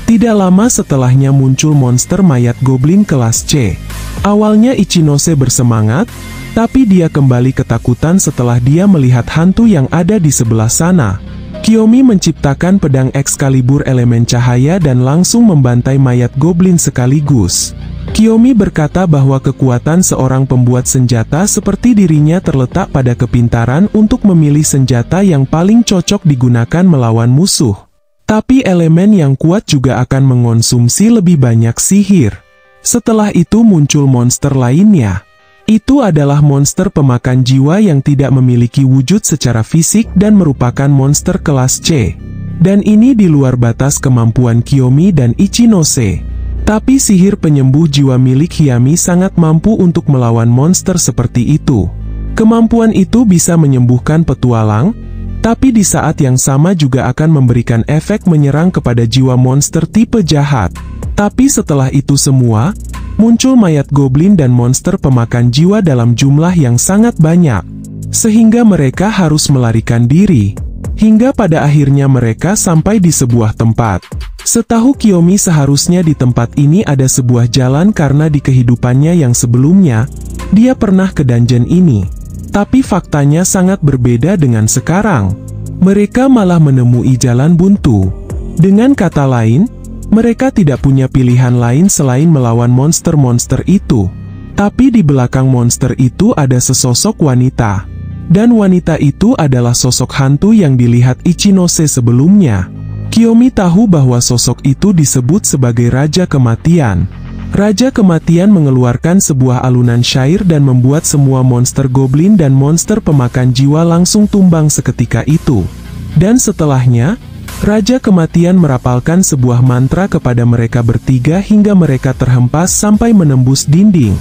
Tidak lama setelahnya muncul monster mayat goblin kelas C. Awalnya Ichinose bersemangat, tapi dia kembali ketakutan setelah dia melihat hantu yang ada di sebelah sana. Kiyomi menciptakan pedang Excalibur elemen cahaya dan langsung membantai mayat goblin sekaligus. Kiyomi berkata bahwa kekuatan seorang pembuat senjata seperti dirinya terletak pada kepintaran untuk memilih senjata yang paling cocok digunakan melawan musuh. Tapi elemen yang kuat juga akan mengonsumsi lebih banyak sihir. Setelah itu muncul monster lainnya. Itu adalah monster pemakan jiwa yang tidak memiliki wujud secara fisik dan merupakan monster kelas C. Dan ini di luar batas kemampuan Kiyomi dan Ichinose. Tapi sihir penyembuh jiwa milik Hiyami sangat mampu untuk melawan monster seperti itu. Kemampuan itu bisa menyembuhkan petualang, tapi di saat yang sama juga akan memberikan efek menyerang kepada jiwa monster tipe jahat. Tapi setelah itu semua, muncul mayat goblin dan monster pemakan jiwa dalam jumlah yang sangat banyak. Sehingga mereka harus melarikan diri. Hingga pada akhirnya mereka sampai di sebuah tempat. Setahu Kiyomi seharusnya di tempat ini ada sebuah jalan karena di kehidupannya yang sebelumnya, dia pernah ke dungeon ini. Tapi faktanya sangat berbeda dengan sekarang. Mereka malah menemui jalan buntu. Dengan kata lain, mereka tidak punya pilihan lain selain melawan monster-monster itu. Tapi di belakang monster itu ada sesosok wanita. Dan wanita itu adalah sosok hantu yang dilihat Ichinose sebelumnya. Kiyomi tahu bahwa sosok itu disebut sebagai Raja Kematian. Raja Kematian mengeluarkan sebuah alunan syair dan membuat semua monster goblin dan monster pemakan jiwa langsung tumbang seketika itu. Dan setelahnya, Raja Kematian merapalkan sebuah mantra kepada mereka bertiga hingga mereka terhempas sampai menembus dinding.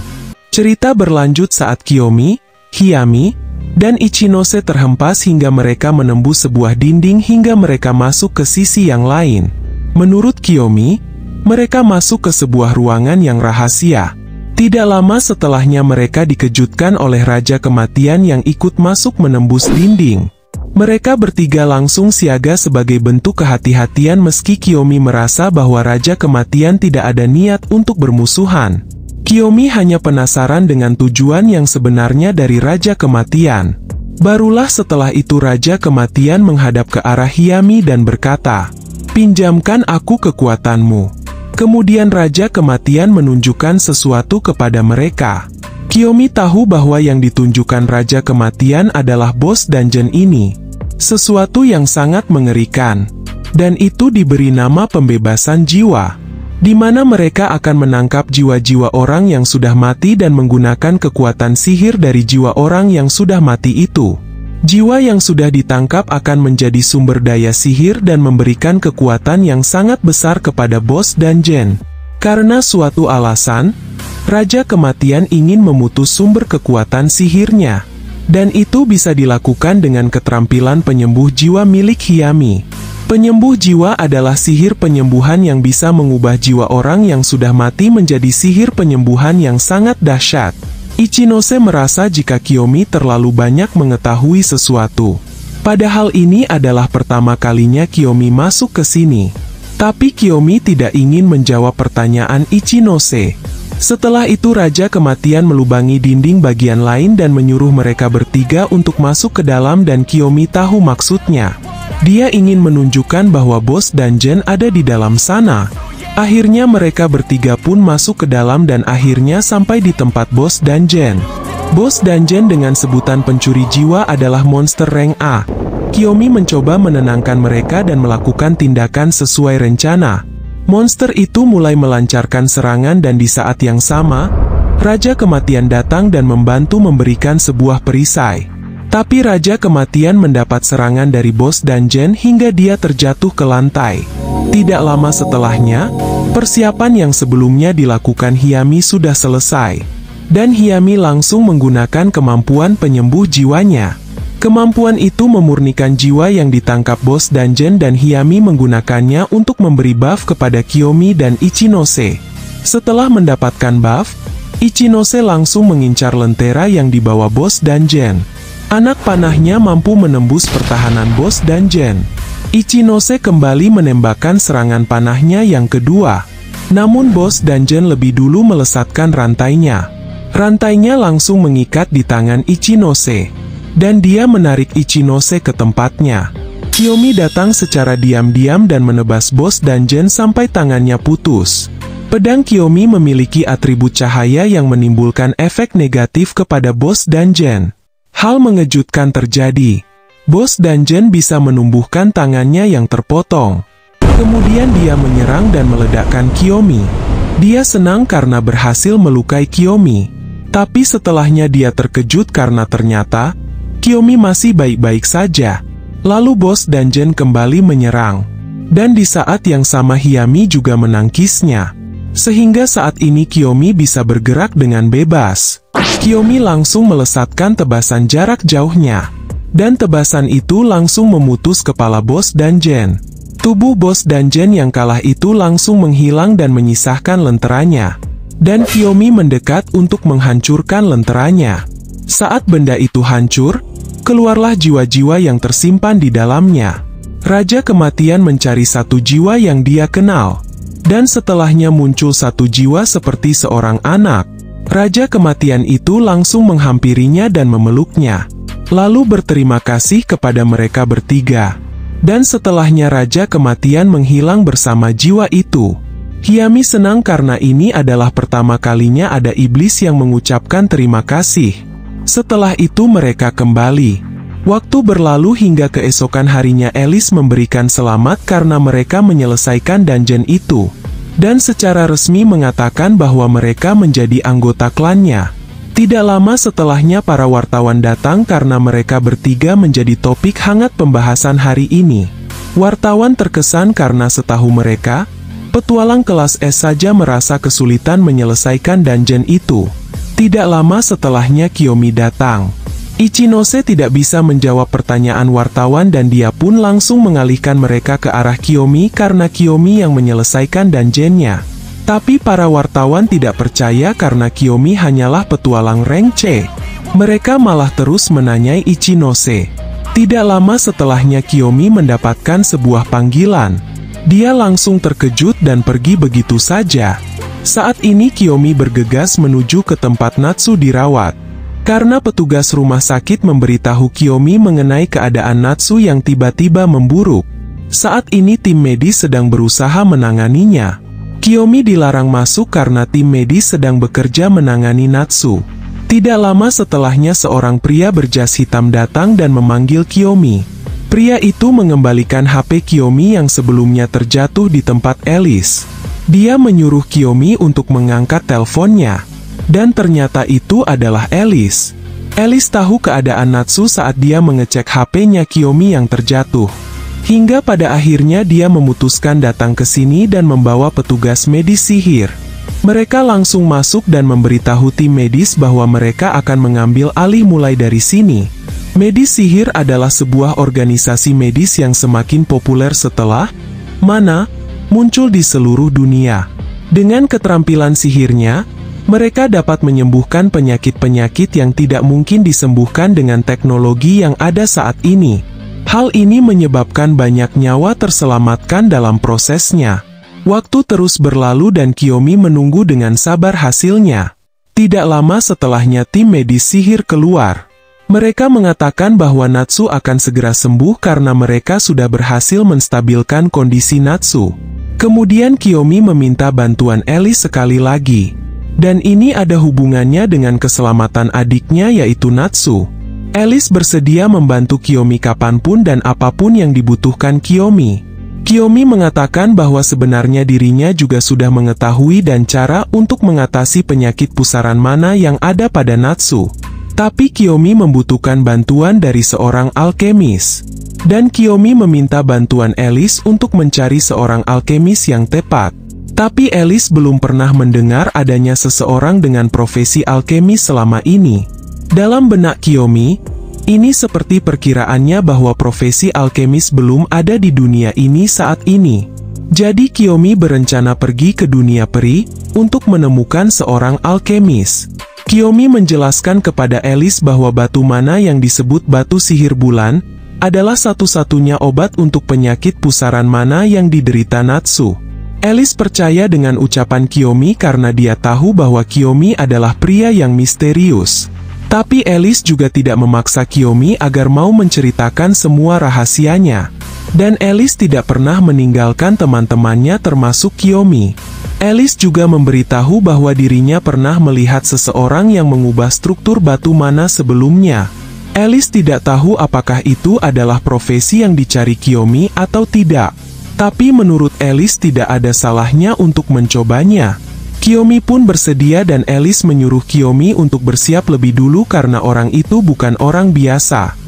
Cerita berlanjut saat Kiyomi, Hiyami, dan Ichinose terhempas hingga mereka menembus sebuah dinding hingga mereka masuk ke sisi yang lain. Menurut Kiyomi, mereka masuk ke sebuah ruangan yang rahasia. Tidak lama setelahnya mereka dikejutkan oleh Raja Kematian yang ikut masuk menembus dinding. Mereka bertiga langsung siaga sebagai bentuk kehati-hatian meski Kiyomi merasa bahwa Raja Kematian tidak ada niat untuk bermusuhan. Kiyomi hanya penasaran dengan tujuan yang sebenarnya dari Raja Kematian. Barulah setelah itu Raja Kematian menghadap ke arah Hiyami dan berkata, "Pinjamkan aku kekuatanmu." Kemudian Raja Kematian menunjukkan sesuatu kepada mereka. Kiyomi tahu bahwa yang ditunjukkan Raja Kematian adalah bos dungeon ini. Sesuatu yang sangat mengerikan. Dan itu diberi nama pembebasan jiwa. Di mana mereka akan menangkap jiwa-jiwa orang yang sudah mati dan menggunakan kekuatan sihir dari jiwa orang yang sudah mati itu. Jiwa yang sudah ditangkap akan menjadi sumber daya sihir dan memberikan kekuatan yang sangat besar kepada bos dungeon. Karena suatu alasan, Raja Kematian ingin memutus sumber kekuatan sihirnya. Dan itu bisa dilakukan dengan keterampilan penyembuh jiwa milik Hiyami. Penyembuh jiwa adalah sihir penyembuhan yang bisa mengubah jiwa orang yang sudah mati menjadi sihir penyembuhan yang sangat dahsyat. Ichinose merasa jika Kiyomi terlalu banyak mengetahui sesuatu. Padahal ini adalah pertama kalinya Kiyomi masuk ke sini. Tapi Kiyomi tidak ingin menjawab pertanyaan Ichinose. Setelah itu Raja Kematian melubangi dinding bagian lain dan menyuruh mereka bertiga untuk masuk ke dalam dan Kiyomi tahu maksudnya. Dia ingin menunjukkan bahwa bos dungeon ada di dalam sana. Akhirnya mereka bertiga pun masuk ke dalam dan akhirnya sampai di tempat bos dungeon. Bos dungeon dengan sebutan pencuri jiwa adalah monster rank A. Kiyomi mencoba menenangkan mereka dan melakukan tindakan sesuai rencana. Monster itu mulai melancarkan serangan dan di saat yang sama, Raja Kematian datang dan membantu memberikan sebuah perisai. Tapi Raja Kematian mendapat serangan dari bos dungeon hingga dia terjatuh ke lantai. Tidak lama setelahnya, persiapan yang sebelumnya dilakukan Hiyami sudah selesai. Dan Hiyami langsung menggunakan kemampuan penyembuh jiwanya. Kemampuan itu memurnikan jiwa yang ditangkap bos dungeon dan Hiyami menggunakannya untuk memberi buff kepada Kiyomi dan Ichinose. Setelah mendapatkan buff, Ichinose langsung mengincar lentera yang dibawa bos dungeon. Anak panahnya mampu menembus pertahanan bos dungeon. Ichinose kembali menembakkan serangan panahnya yang kedua. Namun bos dungeon lebih dulu melesatkan rantainya. Rantainya langsung mengikat di tangan Ichinose. Dan dia menarik Ichinose ke tempatnya. Kiyomi datang secara diam-diam dan menebas bos dungeon sampai tangannya putus. Pedang Kiyomi memiliki atribut cahaya yang menimbulkan efek negatif kepada bos dungeon. Hal mengejutkan terjadi. Bos dungeon bisa menumbuhkan tangannya yang terpotong. Kemudian dia menyerang dan meledakkan Kiyomi. Dia senang karena berhasil melukai Kiyomi. Tapi setelahnya dia terkejut karena ternyata Kiyomi masih baik-baik saja. Lalu bos dungeon kembali menyerang. Dan di saat yang sama Hiyami juga menangkisnya. Sehingga saat ini Kiyomi bisa bergerak dengan bebas. Kiyomi langsung melesatkan tebasan jarak jauhnya. Dan tebasan itu langsung memutus kepala bos dungeon. Tubuh bos dungeon yang kalah itu langsung menghilang dan menyisahkan lenteranya. Dan Kiyomi mendekat untuk menghancurkan lenteranya. Saat benda itu hancur, keluarlah jiwa-jiwa yang tersimpan di dalamnya. Raja Kematian mencari satu jiwa yang dia kenal. Dan setelahnya muncul satu jiwa seperti seorang anak. Raja Kematian itu langsung menghampirinya dan memeluknya. Lalu berterima kasih kepada mereka bertiga. Dan setelahnya Raja Kematian menghilang bersama jiwa itu. Hiyami senang karena ini adalah pertama kalinya ada iblis yang mengucapkan terima kasih. Setelah itu mereka kembali. Waktu berlalu hingga keesokan harinya Alice memberikan selamat karena mereka menyelesaikan dungeon itu. Dan secara resmi mengatakan bahwa mereka menjadi anggota klannya. Tidak lama setelahnya para wartawan datang karena mereka bertiga menjadi topik hangat pembahasan hari ini. Wartawan terkesan karena setahu mereka, petualang kelas S saja merasa kesulitan menyelesaikan dungeon itu. Tidak lama setelahnya Kiyomi datang. Ichinose tidak bisa menjawab pertanyaan wartawan dan dia pun langsung mengalihkan mereka ke arah Kiyomi karena Kiyomi yang menyelesaikan dungeonnya. Tapi para wartawan tidak percaya karena Kiyomi hanyalah petualang rank C. Mereka malah terus menanyai Ichinose. Tidak lama setelahnya Kiyomi mendapatkan sebuah panggilan. Dia langsung terkejut dan pergi begitu saja. Saat ini Kiyomi bergegas menuju ke tempat Natsu dirawat. Karena petugas rumah sakit memberitahu Kiyomi mengenai keadaan Natsu yang tiba-tiba memburuk. Saat ini tim medis sedang berusaha menanganinya. Kiyomi dilarang masuk karena tim medis sedang bekerja menangani Natsu. Tidak lama setelahnya seorang pria berjas hitam datang dan memanggil Kiyomi. Pria itu mengembalikan HP Kiyomi yang sebelumnya terjatuh di tempat Alice. Dia menyuruh Kiyomi untuk mengangkat teleponnya. Dan ternyata itu adalah Alice. Alice tahu keadaan Natsu saat dia mengecek HP-nya Kiyomi yang terjatuh. Hingga pada akhirnya dia memutuskan datang ke sini dan membawa petugas medis sihir. Mereka langsung masuk dan memberitahu tim medis bahwa mereka akan mengambil alih mulai dari sini. Medis sihir adalah sebuah organisasi medis yang semakin populer setelah muncul di seluruh dunia. Dengan keterampilan sihirnya, mereka dapat menyembuhkan penyakit-penyakit yang tidak mungkin disembuhkan dengan teknologi yang ada saat ini. Hal ini menyebabkan banyak nyawa terselamatkan dalam prosesnya. Waktu terus berlalu dan Kiyomi menunggu dengan sabar hasilnya. Tidak lama setelahnya tim medis sihir keluar. Mereka mengatakan bahwa Natsu akan segera sembuh karena mereka sudah berhasil menstabilkan kondisi Natsu. Kemudian Kiyomi meminta bantuan Alice sekali lagi. Dan ini ada hubungannya dengan keselamatan adiknya yaitu Natsu. Alice bersedia membantu Kiyomi kapanpun dan apapun yang dibutuhkan Kiyomi. Kiyomi mengatakan bahwa sebenarnya dirinya juga sudah mengetahui dan cara untuk mengatasi penyakit pusaran mana yang ada pada Natsu. Tapi Kiyomi membutuhkan bantuan dari seorang alkemis. Dan Kiyomi meminta bantuan Alice untuk mencari seorang alkemis yang tepat. Tapi Alice belum pernah mendengar adanya seseorang dengan profesi alkemis selama ini. Dalam benak Kiyomi, ini seperti perkiraannya bahwa profesi alkemis belum ada di dunia ini saat ini. Jadi Kiyomi berencana pergi ke dunia peri untuk menemukan seorang alkemis. Kiyomi menjelaskan kepada Alice bahwa batu mana yang disebut batu sihir bulan adalah satu-satunya obat untuk penyakit pusaran mana yang diderita Natsu. Alice percaya dengan ucapan Kiyomi karena dia tahu bahwa Kiyomi adalah pria yang misterius. Tapi Alice juga tidak memaksa Kiyomi agar mau menceritakan semua rahasianya. Dan Alice tidak pernah meninggalkan teman-temannya termasuk Kiyomi. Alice juga memberitahu bahwa dirinya pernah melihat seseorang yang mengubah struktur batu mana sebelumnya. Alice tidak tahu apakah itu adalah profesi yang dicari Kiyomi atau tidak. Tapi menurut Alice tidak ada salahnya untuk mencobanya. Kiyomi pun bersedia dan Alice menyuruh Kiyomi untuk bersiap lebih dulu karena orang itu bukan orang biasa.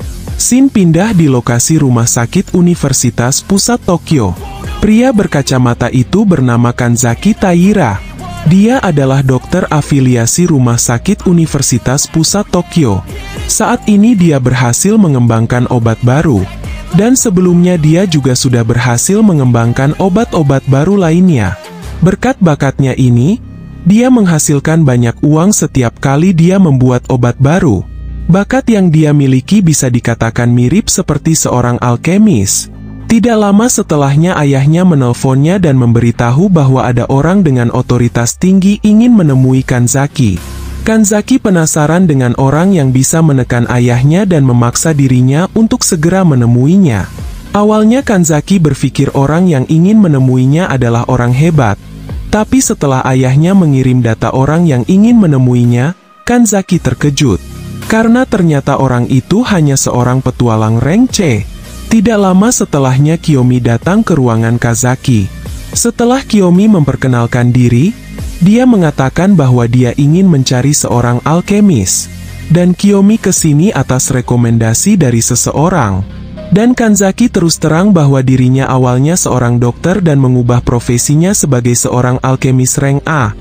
Scene pindah di lokasi rumah sakit Universitas Pusat Tokyo. Pria berkacamata itu bernama Kanzaki Taira. Dia adalah dokter afiliasi rumah sakit Universitas Pusat Tokyo. Saat ini dia berhasil mengembangkan obat baru. Dan sebelumnya dia juga sudah berhasil mengembangkan obat-obat baru lainnya. Berkat bakatnya ini, dia menghasilkan banyak uang setiap kali dia membuat obat baru. Bakat yang dia miliki bisa dikatakan mirip seperti seorang alkemis. Tidak lama setelahnya ayahnya menelponnya dan memberitahu bahwa ada orang dengan otoritas tinggi ingin menemui Kanzaki. Kanzaki penasaran dengan orang yang bisa menekan ayahnya dan memaksa dirinya untuk segera menemuinya. Awalnya Kanzaki berpikir orang yang ingin menemuinya adalah orang hebat. Tapi setelah ayahnya mengirim data orang yang ingin menemuinya, Kanzaki terkejut. Karena ternyata orang itu hanya seorang petualang rank C. Tidak lama setelahnya Kiyomi datang ke ruangan Kanzaki. Setelah Kiyomi memperkenalkan diri, dia mengatakan bahwa dia ingin mencari seorang alkemis. Dan Kiyomi kesini atas rekomendasi dari seseorang. Dan Kanzaki terus terang bahwa dirinya awalnya seorang dokter dan mengubah profesinya sebagai seorang alkemis rank A.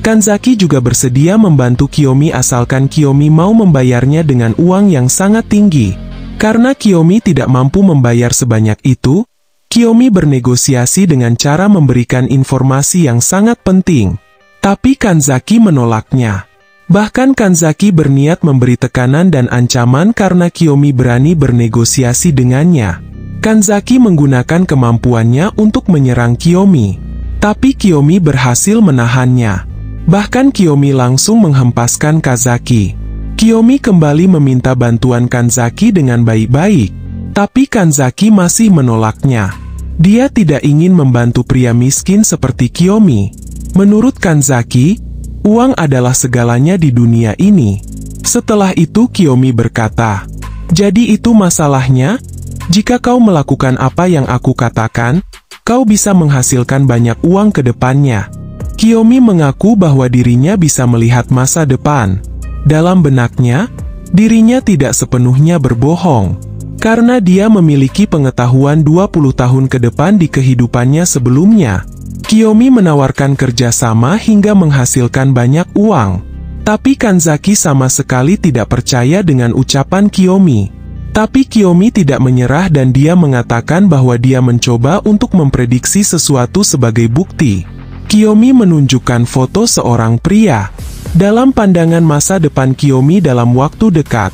Kanzaki juga bersedia membantu Kiyomi asalkan Kiyomi mau membayarnya dengan uang yang sangat tinggi. Karena Kiyomi tidak mampu membayar sebanyak itu, Kiyomi bernegosiasi dengan cara memberikan informasi yang sangat penting. Tapi Kanzaki menolaknya. Bahkan Kanzaki berniat memberi tekanan dan ancaman karena Kiyomi berani bernegosiasi dengannya. Kanzaki menggunakan kemampuannya untuk menyerang Kiyomi. Tapi Kiyomi berhasil menahannya. Bahkan Kiyomi langsung menghempaskan Kanzaki. Kiyomi kembali meminta bantuan Kanzaki dengan baik-baik. Tapi Kanzaki masih menolaknya. Dia tidak ingin membantu pria miskin seperti Kiyomi. Menurut Kanzaki, uang adalah segalanya di dunia ini. Setelah itu Kiyomi berkata, "Jadi itu masalahnya? Jika kau melakukan apa yang aku katakan, kau bisa menghasilkan banyak uang ke depannya." Kiyomi mengaku bahwa dirinya bisa melihat masa depan. Dalam benaknya, dirinya tidak sepenuhnya berbohong. Karena dia memiliki pengetahuan 20 tahun ke depan di kehidupannya sebelumnya. Kiyomi menawarkan kerjasama hingga menghasilkan banyak uang. Tapi Kanzaki sama sekali tidak percaya dengan ucapan Kiyomi. Tapi Kiyomi tidak menyerah dan dia mengatakan bahwa dia mencoba untuk memprediksi sesuatu sebagai bukti. Kiyomi menunjukkan foto seorang pria. Dalam pandangan masa depan Kiyomi dalam waktu dekat,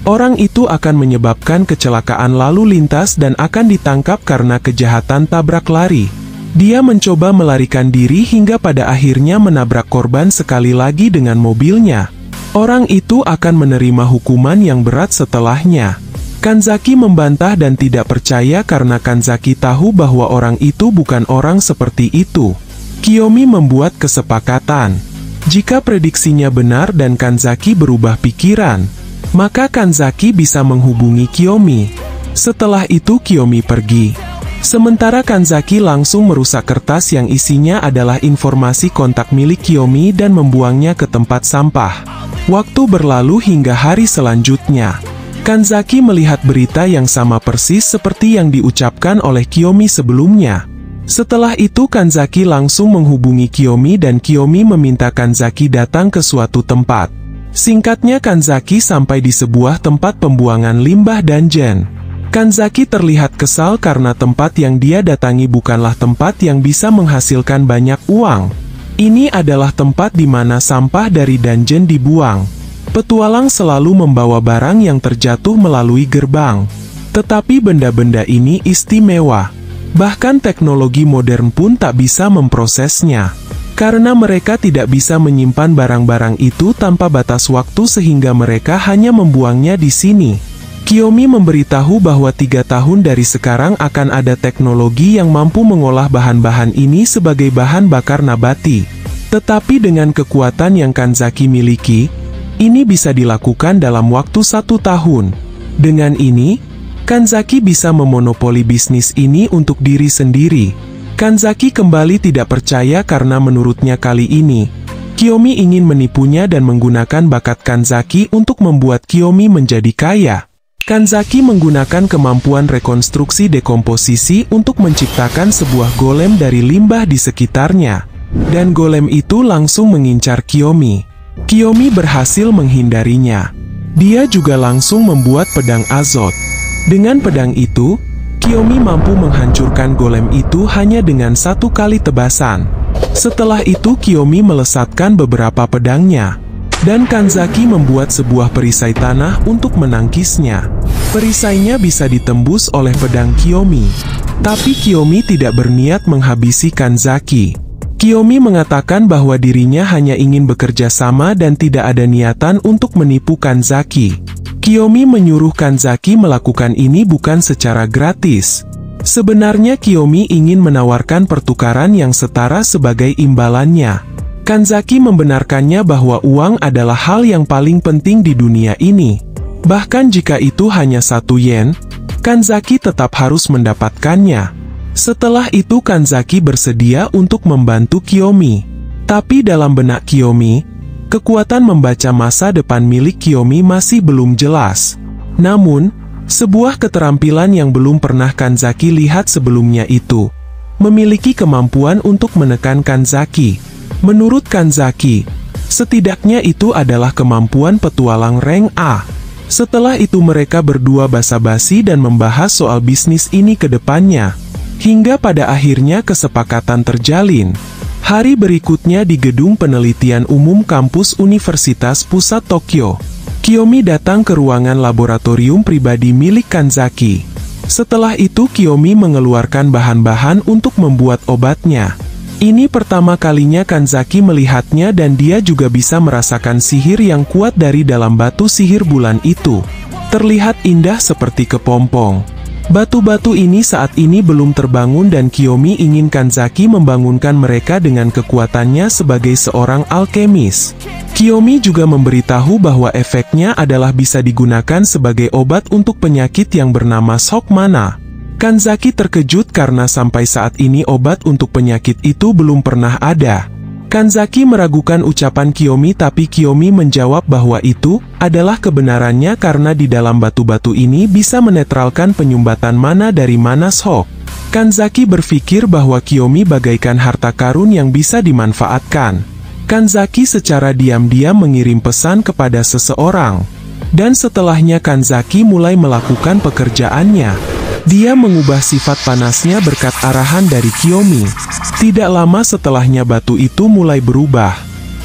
orang itu akan menyebabkan kecelakaan lalu lintas dan akan ditangkap karena kejahatan tabrak lari. Dia mencoba melarikan diri hingga pada akhirnya menabrak korban sekali lagi dengan mobilnya. Orang itu akan menerima hukuman yang berat setelahnya. Kanzaki membantah dan tidak percaya karena Kanzaki tahu bahwa orang itu bukan orang seperti itu. Kiyomi membuat kesepakatan. Jika prediksinya benar dan Kanzaki berubah pikiran, maka Kanzaki bisa menghubungi Kiyomi. Setelah itu Kiyomi pergi. Sementara Kanzaki langsung merusak kertas yang isinya adalah informasi kontak milik Kiyomi dan membuangnya ke tempat sampah. Waktu berlalu hingga hari selanjutnya. Kanzaki melihat berita yang sama persis seperti yang diucapkan oleh Kiyomi sebelumnya. Setelah itu Kanzaki langsung menghubungi Kiyomi dan Kiyomi meminta Kanzaki datang ke suatu tempat. Singkatnya Kanzaki sampai di sebuah tempat pembuangan limbah danjen. Kanzaki terlihat kesal karena tempat yang dia datangi bukanlah tempat yang bisa menghasilkan banyak uang. Ini adalah tempat di mana sampah dari danjen dibuang. Petualang selalu membawa barang yang terjatuh melalui gerbang. Tetapi benda-benda ini istimewa. Bahkan teknologi modern pun tak bisa memprosesnya. Karena mereka tidak bisa menyimpan barang-barang itu tanpa batas waktu sehingga mereka hanya membuangnya di sini. Kiyomi memberitahu bahwa 3 tahun dari sekarang akan ada teknologi yang mampu mengolah bahan-bahan ini sebagai bahan bakar nabati. Tetapi dengan kekuatan yang Kanzaki miliki, ini bisa dilakukan dalam waktu 1 tahun. Dengan ini, Kanzaki bisa memonopoli bisnis ini untuk diri sendiri. Kanzaki kembali tidak percaya karena menurutnya kali ini, Kiyomi ingin menipunya dan menggunakan bakat Kanzaki untuk membuat Kiyomi menjadi kaya. Kanzaki menggunakan kemampuan rekonstruksi dekomposisi untuk menciptakan sebuah golem dari limbah di sekitarnya. Dan golem itu langsung mengincar Kiyomi. Kiyomi berhasil menghindarinya. Dia juga langsung membuat pedang azot. Dengan pedang itu, Kiyomi mampu menghancurkan golem itu hanya dengan 1 kali tebasan. Setelah itu Kiyomi melesatkan beberapa pedangnya. Dan Kanzaki membuat sebuah perisai tanah untuk menangkisnya. Perisainya bisa ditembus oleh pedang Kiyomi. Tapi Kiyomi tidak berniat menghabisi Kanzaki. Kiyomi mengatakan bahwa dirinya hanya ingin bekerja sama dan tidak ada niatan untuk menipu Kanzaki. Kiyomi menyuruh Kanzaki melakukan ini bukan secara gratis. Sebenarnya Kiyomi ingin menawarkan pertukaran yang setara sebagai imbalannya. Kanzaki membenarkannya bahwa uang adalah hal yang paling penting di dunia ini. Bahkan jika itu hanya 1 yen, Kanzaki tetap harus mendapatkannya. Setelah itu Kanzaki bersedia untuk membantu Kiyomi. Tapi dalam benak Kiyomi, kekuatan membaca masa depan milik Kiyomi masih belum jelas. Namun, sebuah keterampilan yang belum pernah Kanzaki lihat sebelumnya itu, memiliki kemampuan untuk menekan Kanzaki. Menurut Kanzaki, setidaknya itu adalah kemampuan petualang rank A. Setelah itu mereka berdua basa-basi dan membahas soal bisnis ini ke depannya. Hingga pada akhirnya kesepakatan terjalin. Hari berikutnya di gedung penelitian umum kampus Universitas Pusat Tokyo, Kiyomi datang ke ruangan laboratorium pribadi milik Kanzaki. Setelah itu Kiyomi mengeluarkan bahan-bahan untuk membuat obatnya. Ini pertama kalinya Kanzaki melihatnya dan dia juga bisa merasakan sihir yang kuat dari dalam batu sihir bulan itu. Terlihat indah seperti kepompong. Batu-batu ini saat ini belum terbangun dan Kiyomi ingin Kanzaki membangunkan mereka dengan kekuatannya sebagai seorang alkemis. Kiyomi juga memberitahu bahwa efeknya adalah bisa digunakan sebagai obat untuk penyakit yang bernama shock mana. Kanzaki terkejut karena sampai saat ini obat untuk penyakit itu belum pernah ada. Kanzaki meragukan ucapan Kiyomi tapi Kiyomi menjawab bahwa itu adalah kebenarannya karena di dalam batu-batu ini bisa menetralkan penyumbatan mana dari mana shock. Kanzaki berpikir bahwa Kiyomi bagaikan harta karun yang bisa dimanfaatkan. Kanzaki secara diam-diam mengirim pesan kepada seseorang. Dan setelahnya Kanzaki mulai melakukan pekerjaannya. Dia mengubah sifat panasnya berkat arahan dari Kiyomi. Tidak lama setelahnya batu itu mulai berubah.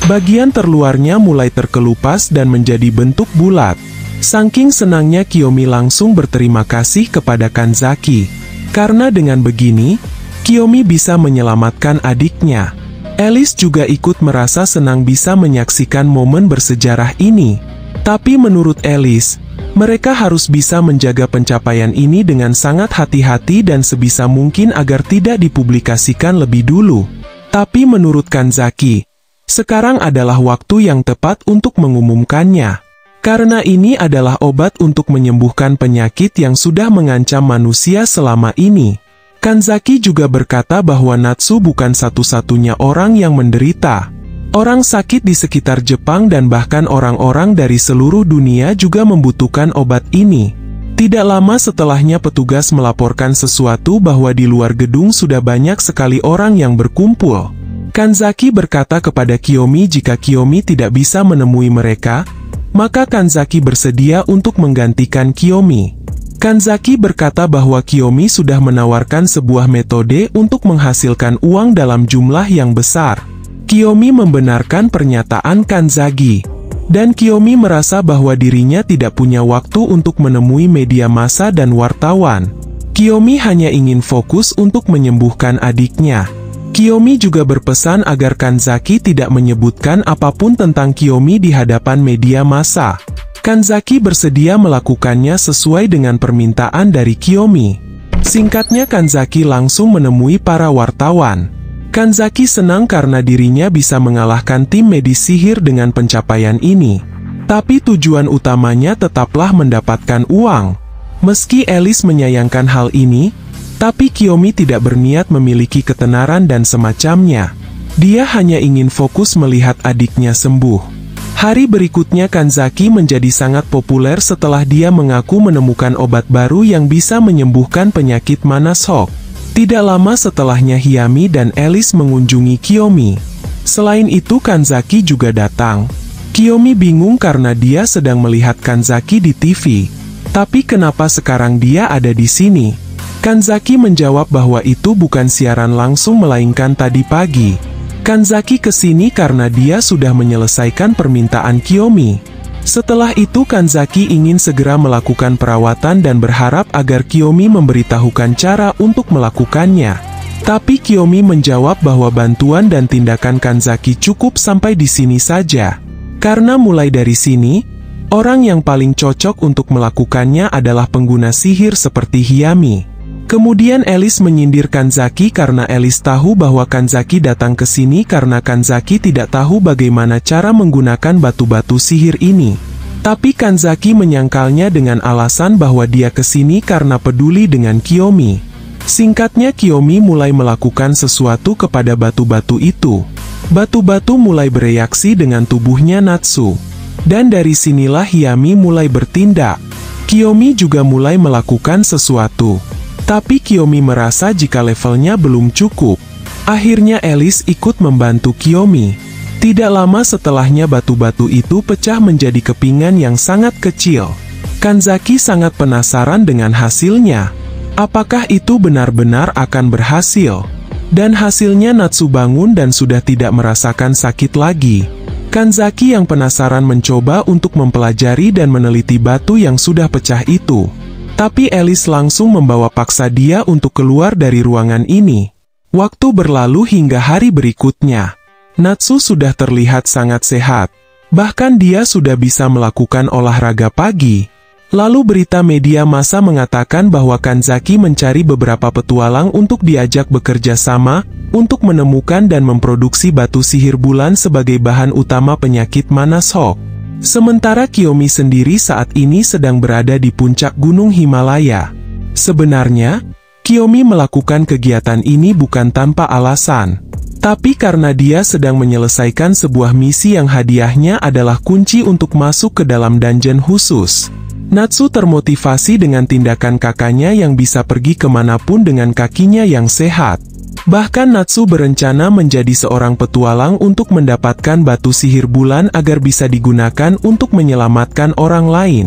Bagian terluarnya mulai terkelupas dan menjadi bentuk bulat. Saking senangnya Kiyomi langsung berterima kasih kepada Kanzaki. Karena dengan begini, Kiyomi bisa menyelamatkan adiknya. Alice juga ikut merasa senang bisa menyaksikan momen bersejarah ini. Tapi menurut Alice, mereka harus bisa menjaga pencapaian ini dengan sangat hati-hati dan sebisa mungkin agar tidak dipublikasikan lebih dulu. Tapi menurut Kanzaki, sekarang adalah waktu yang tepat untuk mengumumkannya. Karena ini adalah obat untuk menyembuhkan penyakit yang sudah mengancam manusia selama ini. Kanzaki juga berkata bahwa Natsu bukan satu-satunya orang yang menderita. Orang sakit di sekitar Jepang dan bahkan orang-orang dari seluruh dunia juga membutuhkan obat ini. Tidak lama setelahnya petugas melaporkan sesuatu bahwa di luar gedung sudah banyak sekali orang yang berkumpul. Kanzaki berkata kepada Kiyomi jika Kiyomi tidak bisa menemui mereka, maka Kanzaki bersedia untuk menggantikan Kiyomi. Kanzaki berkata bahwa Kiyomi sudah menawarkan sebuah metode untuk menghasilkan uang dalam jumlah yang besar. Kiyomi membenarkan pernyataan Kanzaki. Dan Kiyomi merasa bahwa dirinya tidak punya waktu untuk menemui media massa dan wartawan. Kiyomi hanya ingin fokus untuk menyembuhkan adiknya. Kiyomi juga berpesan agar Kanzaki tidak menyebutkan apapun tentang Kiyomi di hadapan media massa. Kanzaki bersedia melakukannya sesuai dengan permintaan dari Kiyomi. Singkatnya Kanzaki langsung menemui para wartawan. Kanzaki senang karena dirinya bisa mengalahkan tim medis sihir dengan pencapaian ini. Tapi tujuan utamanya tetaplah mendapatkan uang. Meski Alice menyayangkan hal ini, tapi Kiyomi tidak berniat memiliki ketenaran dan semacamnya. Dia hanya ingin fokus melihat adiknya sembuh. Hari berikutnya Kanzaki menjadi sangat populer setelah dia mengaku menemukan obat baru yang bisa menyembuhkan penyakit Manashok. Tidak lama setelahnya Hiyami dan Alice mengunjungi Kiyomi. Selain itu Kanzaki juga datang. Kiyomi bingung karena dia sedang melihat Kanzaki di TV. Tapi kenapa sekarang dia ada di sini? Kanzaki menjawab bahwa itu bukan siaran langsung melainkan tadi pagi. Kanzaki kesini karena dia sudah menyelesaikan permintaan Kiyomi. Setelah itu Kanzaki ingin segera melakukan perawatan dan berharap agar Kiyomi memberitahukan cara untuk melakukannya. Tapi Kiyomi menjawab bahwa bantuan dan tindakan Kanzaki cukup sampai di sini saja. Karena mulai dari sini, orang yang paling cocok untuk melakukannya adalah pengguna sihir seperti Hiyami. Kemudian Alice menyindir Kanzaki karena Alice tahu bahwa Kanzaki datang ke sini karena Kanzaki tidak tahu bagaimana cara menggunakan batu-batu sihir ini. Tapi Kanzaki menyangkalnya dengan alasan bahwa dia ke sini karena peduli dengan Kiyomi. Singkatnya Kiyomi mulai melakukan sesuatu kepada batu-batu itu. Batu-batu mulai bereaksi dengan tubuhnya Natsu. Dan dari sinilah Hiyami mulai bertindak. Kiyomi juga mulai melakukan sesuatu. Tapi Kiyomi merasa jika levelnya belum cukup. Akhirnya Alice ikut membantu Kiyomi. Tidak lama setelahnya batu-batu itu pecah menjadi kepingan yang sangat kecil. Kanzaki sangat penasaran dengan hasilnya. Apakah itu benar-benar akan berhasil? Dan hasilnya Natsu bangun dan sudah tidak merasakan sakit lagi. Kanzaki yang penasaran mencoba untuk mempelajari dan meneliti batu yang sudah pecah itu. Tapi Alice langsung membawa paksa dia untuk keluar dari ruangan ini. Waktu berlalu hingga hari berikutnya. Natsu sudah terlihat sangat sehat. Bahkan dia sudah bisa melakukan olahraga pagi. Lalu berita media massa mengatakan bahwa Kanzaki mencari beberapa petualang untuk diajak bekerja sama, untuk menemukan dan memproduksi batu sihir bulan sebagai bahan utama penyakit Manashok. Sementara Kiyomi sendiri saat ini sedang berada di puncak Gunung Himalaya. Sebenarnya, Kiyomi melakukan kegiatan ini bukan tanpa alasan. Tapi karena dia sedang menyelesaikan sebuah misi yang hadiahnya adalah kunci untuk masuk ke dalam dungeon khusus. Natsu termotivasi dengan tindakan kakaknya yang bisa pergi kemanapun dengan kakinya yang sehat. Bahkan Natsu berencana menjadi seorang petualang untuk mendapatkan batu sihir bulan agar bisa digunakan untuk menyelamatkan orang lain.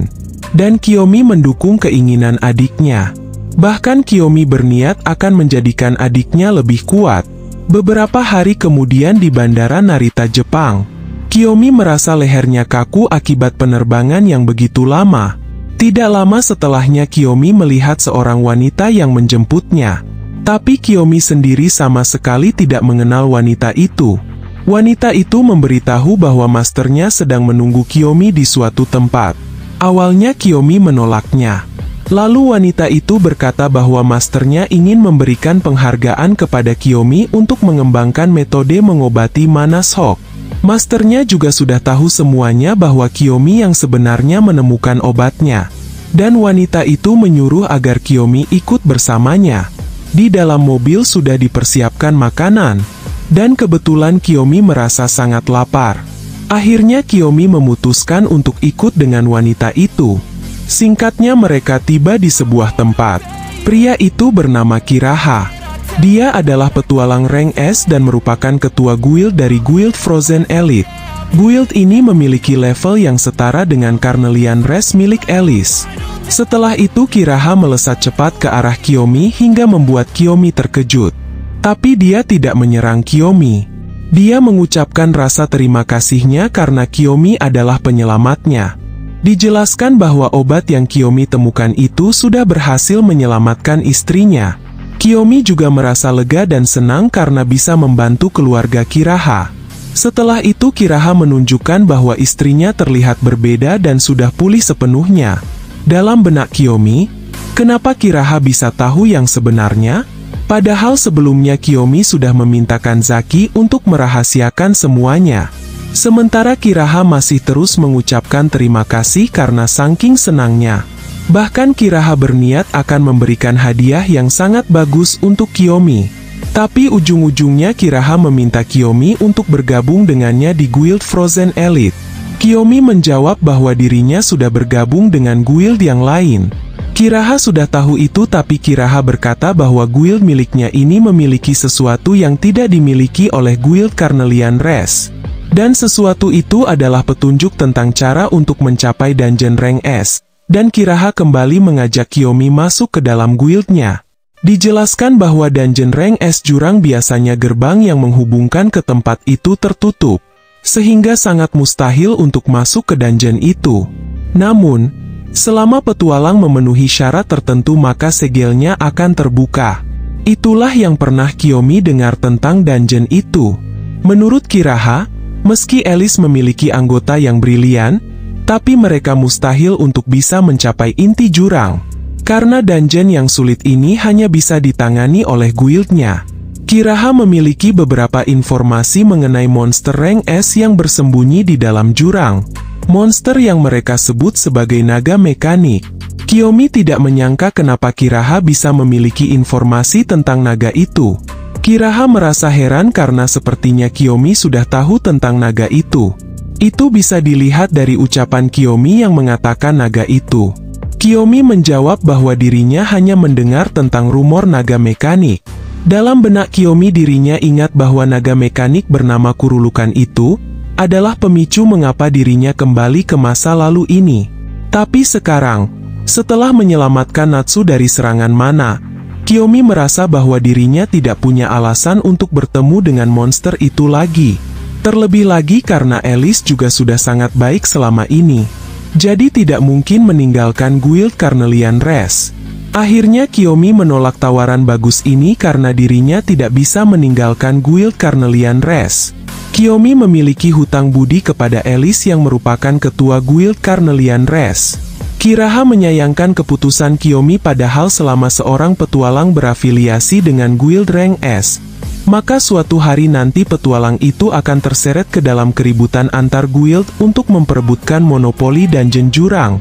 Dan Kiyomi mendukung keinginan adiknya. Bahkan Kiyomi berniat akan menjadikan adiknya lebih kuat. Beberapa hari kemudian di Bandara Narita, Jepang, Kiyomi merasa lehernya kaku akibat penerbangan yang begitu lama. Tidak lama setelahnya Kiyomi melihat seorang wanita yang menjemputnya. Tapi Kiyomi sendiri sama sekali tidak mengenal wanita itu. Wanita itu memberitahu bahwa masternya sedang menunggu Kiyomi di suatu tempat. Awalnya Kiyomi menolaknya. Lalu wanita itu berkata bahwa masternya ingin memberikan penghargaan kepada Kiyomi untuk mengembangkan metode mengobati Manashok. Masternya juga sudah tahu semuanya bahwa Kiyomi yang sebenarnya menemukan obatnya. Dan wanita itu menyuruh agar Kiyomi ikut bersamanya. Di dalam mobil sudah dipersiapkan makanan. Dan kebetulan Kiyomi merasa sangat lapar. Akhirnya Kiyomi memutuskan untuk ikut dengan wanita itu. Singkatnya mereka tiba di sebuah tempat. Pria itu bernama Kiraha. Dia adalah petualang rank S dan merupakan ketua guild dari Guild Frozen Elite. Guild ini memiliki level yang setara dengan Carnelian Race milik Alice. Setelah itu Kiraha melesat cepat ke arah Kiyomi hingga membuat Kiyomi terkejut. Tapi dia tidak menyerang Kiyomi. Dia mengucapkan rasa terima kasihnya karena Kiyomi adalah penyelamatnya. Dijelaskan bahwa obat yang Kiyomi temukan itu sudah berhasil menyelamatkan istrinya. Kiyomi juga merasa lega dan senang karena bisa membantu keluarga Kiraha. Setelah itu Kiraha menunjukkan bahwa istrinya terlihat berbeda dan sudah pulih sepenuhnya. Dalam benak Kiyomi, kenapa Kiraha bisa tahu yang sebenarnya? Padahal sebelumnya Kiyomi sudah memintakan Zaki untuk merahasiakan semuanya. Sementara Kiraha masih terus mengucapkan terima kasih karena saking senangnya. Bahkan Kiraha berniat akan memberikan hadiah yang sangat bagus untuk Kiyomi. Tapi ujung-ujungnya Kiraha meminta Kiyomi untuk bergabung dengannya di Guild Frozen Elite. Kiyomi menjawab bahwa dirinya sudah bergabung dengan guild yang lain. Kiraha sudah tahu itu tapi Kiraha berkata bahwa guild miliknya ini memiliki sesuatu yang tidak dimiliki oleh Guild Carnelian Race. Dan sesuatu itu adalah petunjuk tentang cara untuk mencapai dungeon rank S. Dan Kiraha kembali mengajak Kiyomi masuk ke dalam guildnya. Dijelaskan bahwa dungeon rank S jurang biasanya gerbang yang menghubungkan ke tempat itu tertutup. Sehingga sangat mustahil untuk masuk ke dungeon itu. Namun, selama petualang memenuhi syarat tertentu maka segelnya akan terbuka. Itulah yang pernah Kiyomi dengar tentang dungeon itu. Menurut Kiraha, meski Alice memiliki anggota yang brilian, tapi mereka mustahil untuk bisa mencapai inti jurang. Karena dungeon yang sulit ini hanya bisa ditangani oleh guildnya. Kiraha memiliki beberapa informasi mengenai monster rank S yang bersembunyi di dalam jurang. Monster yang mereka sebut sebagai naga mekanik. Kiyomi tidak menyangka kenapa Kiraha bisa memiliki informasi tentang naga itu. Kiraha merasa heran karena sepertinya Kiyomi sudah tahu tentang naga itu. Itu bisa dilihat dari ucapan Kiyomi yang mengatakan naga itu. Kiyomi menjawab bahwa dirinya hanya mendengar tentang rumor naga mekanik. Dalam benak Kiyomi dirinya ingat bahwa naga mekanik bernama Kurulukan itu adalah pemicu mengapa dirinya kembali ke masa lalu ini. Tapi sekarang, setelah menyelamatkan Natsu dari serangan mana, Kiyomi merasa bahwa dirinya tidak punya alasan untuk bertemu dengan monster itu lagi. Terlebih lagi karena Alice juga sudah sangat baik selama ini. Jadi tidak mungkin meninggalkan Guild Carnelian Race. Akhirnya Kiyomi menolak tawaran bagus ini karena dirinya tidak bisa meninggalkan Guild Carnelian Race. Kiyomi memiliki hutang budi kepada Alice yang merupakan ketua Guild Carnelian Race. Kiraha menyayangkan keputusan Kiyomi padahal selama seorang petualang berafiliasi dengan Guild Rank S, maka suatu hari nanti petualang itu akan terseret ke dalam keributan antar guild untuk memperebutkan monopoli dungeon jurang.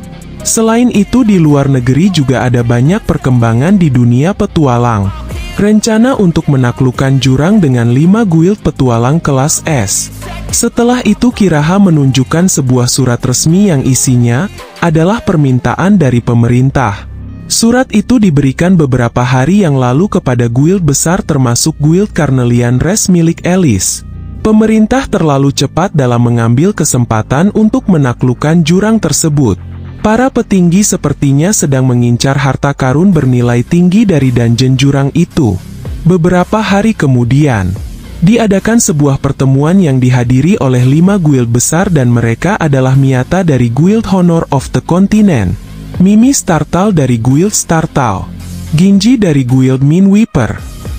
Selain itu di luar negeri juga ada banyak perkembangan di dunia petualang. Rencana untuk menaklukkan jurang dengan 5 guild petualang kelas S. Setelah itu Kiraha menunjukkan sebuah surat resmi yang isinya adalah permintaan dari pemerintah. Surat itu diberikan beberapa hari yang lalu kepada guild besar termasuk Guild Carnelian Race milik Alice. Pemerintah terlalu cepat dalam mengambil kesempatan untuk menaklukkan jurang tersebut. Para petinggi sepertinya sedang mengincar harta karun bernilai tinggi dari dungeon jurang itu. Beberapa hari kemudian, diadakan sebuah pertemuan yang dihadiri oleh 5 guild besar dan mereka adalah Miyata dari Guild Honor of the Continent, Mimi Startal dari Guild Startal, Ginji dari Guild Minweeper,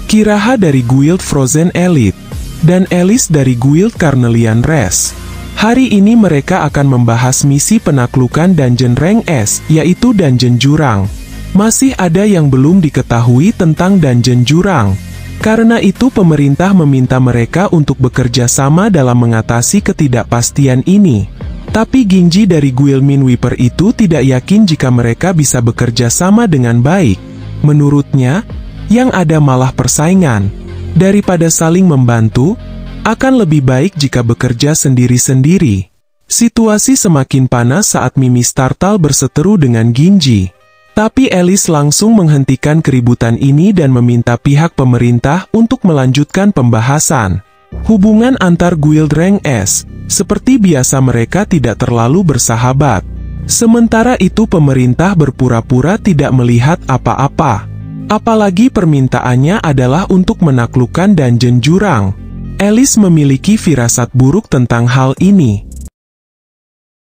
Kiraha dari Guild Frozen Elite, dan Alice dari Guild Carnelian Res. Hari ini mereka akan membahas misi penaklukan Dungeon Rank S, yaitu Dungeon Jurang. Masih ada yang belum diketahui tentang Dungeon Jurang. Karena itu pemerintah meminta mereka untuk bekerja sama dalam mengatasi ketidakpastian ini. Tapi Ginji dari Guild Minweeper itu tidak yakin jika mereka bisa bekerja sama dengan baik. Menurutnya, yang ada malah persaingan. Daripada saling membantu, akan lebih baik jika bekerja sendiri-sendiri. Situasi semakin panas saat Mimi Startal berseteru dengan Ginji. Tapi Alice langsung menghentikan keributan ini dan meminta pihak pemerintah untuk melanjutkan pembahasan. Hubungan antar Guild Rank S, seperti biasa mereka tidak terlalu bersahabat. Sementara itu pemerintah berpura-pura tidak melihat apa-apa. Apalagi permintaannya adalah untuk menaklukkan Dungeon Jurang. Alice memiliki firasat buruk tentang hal ini.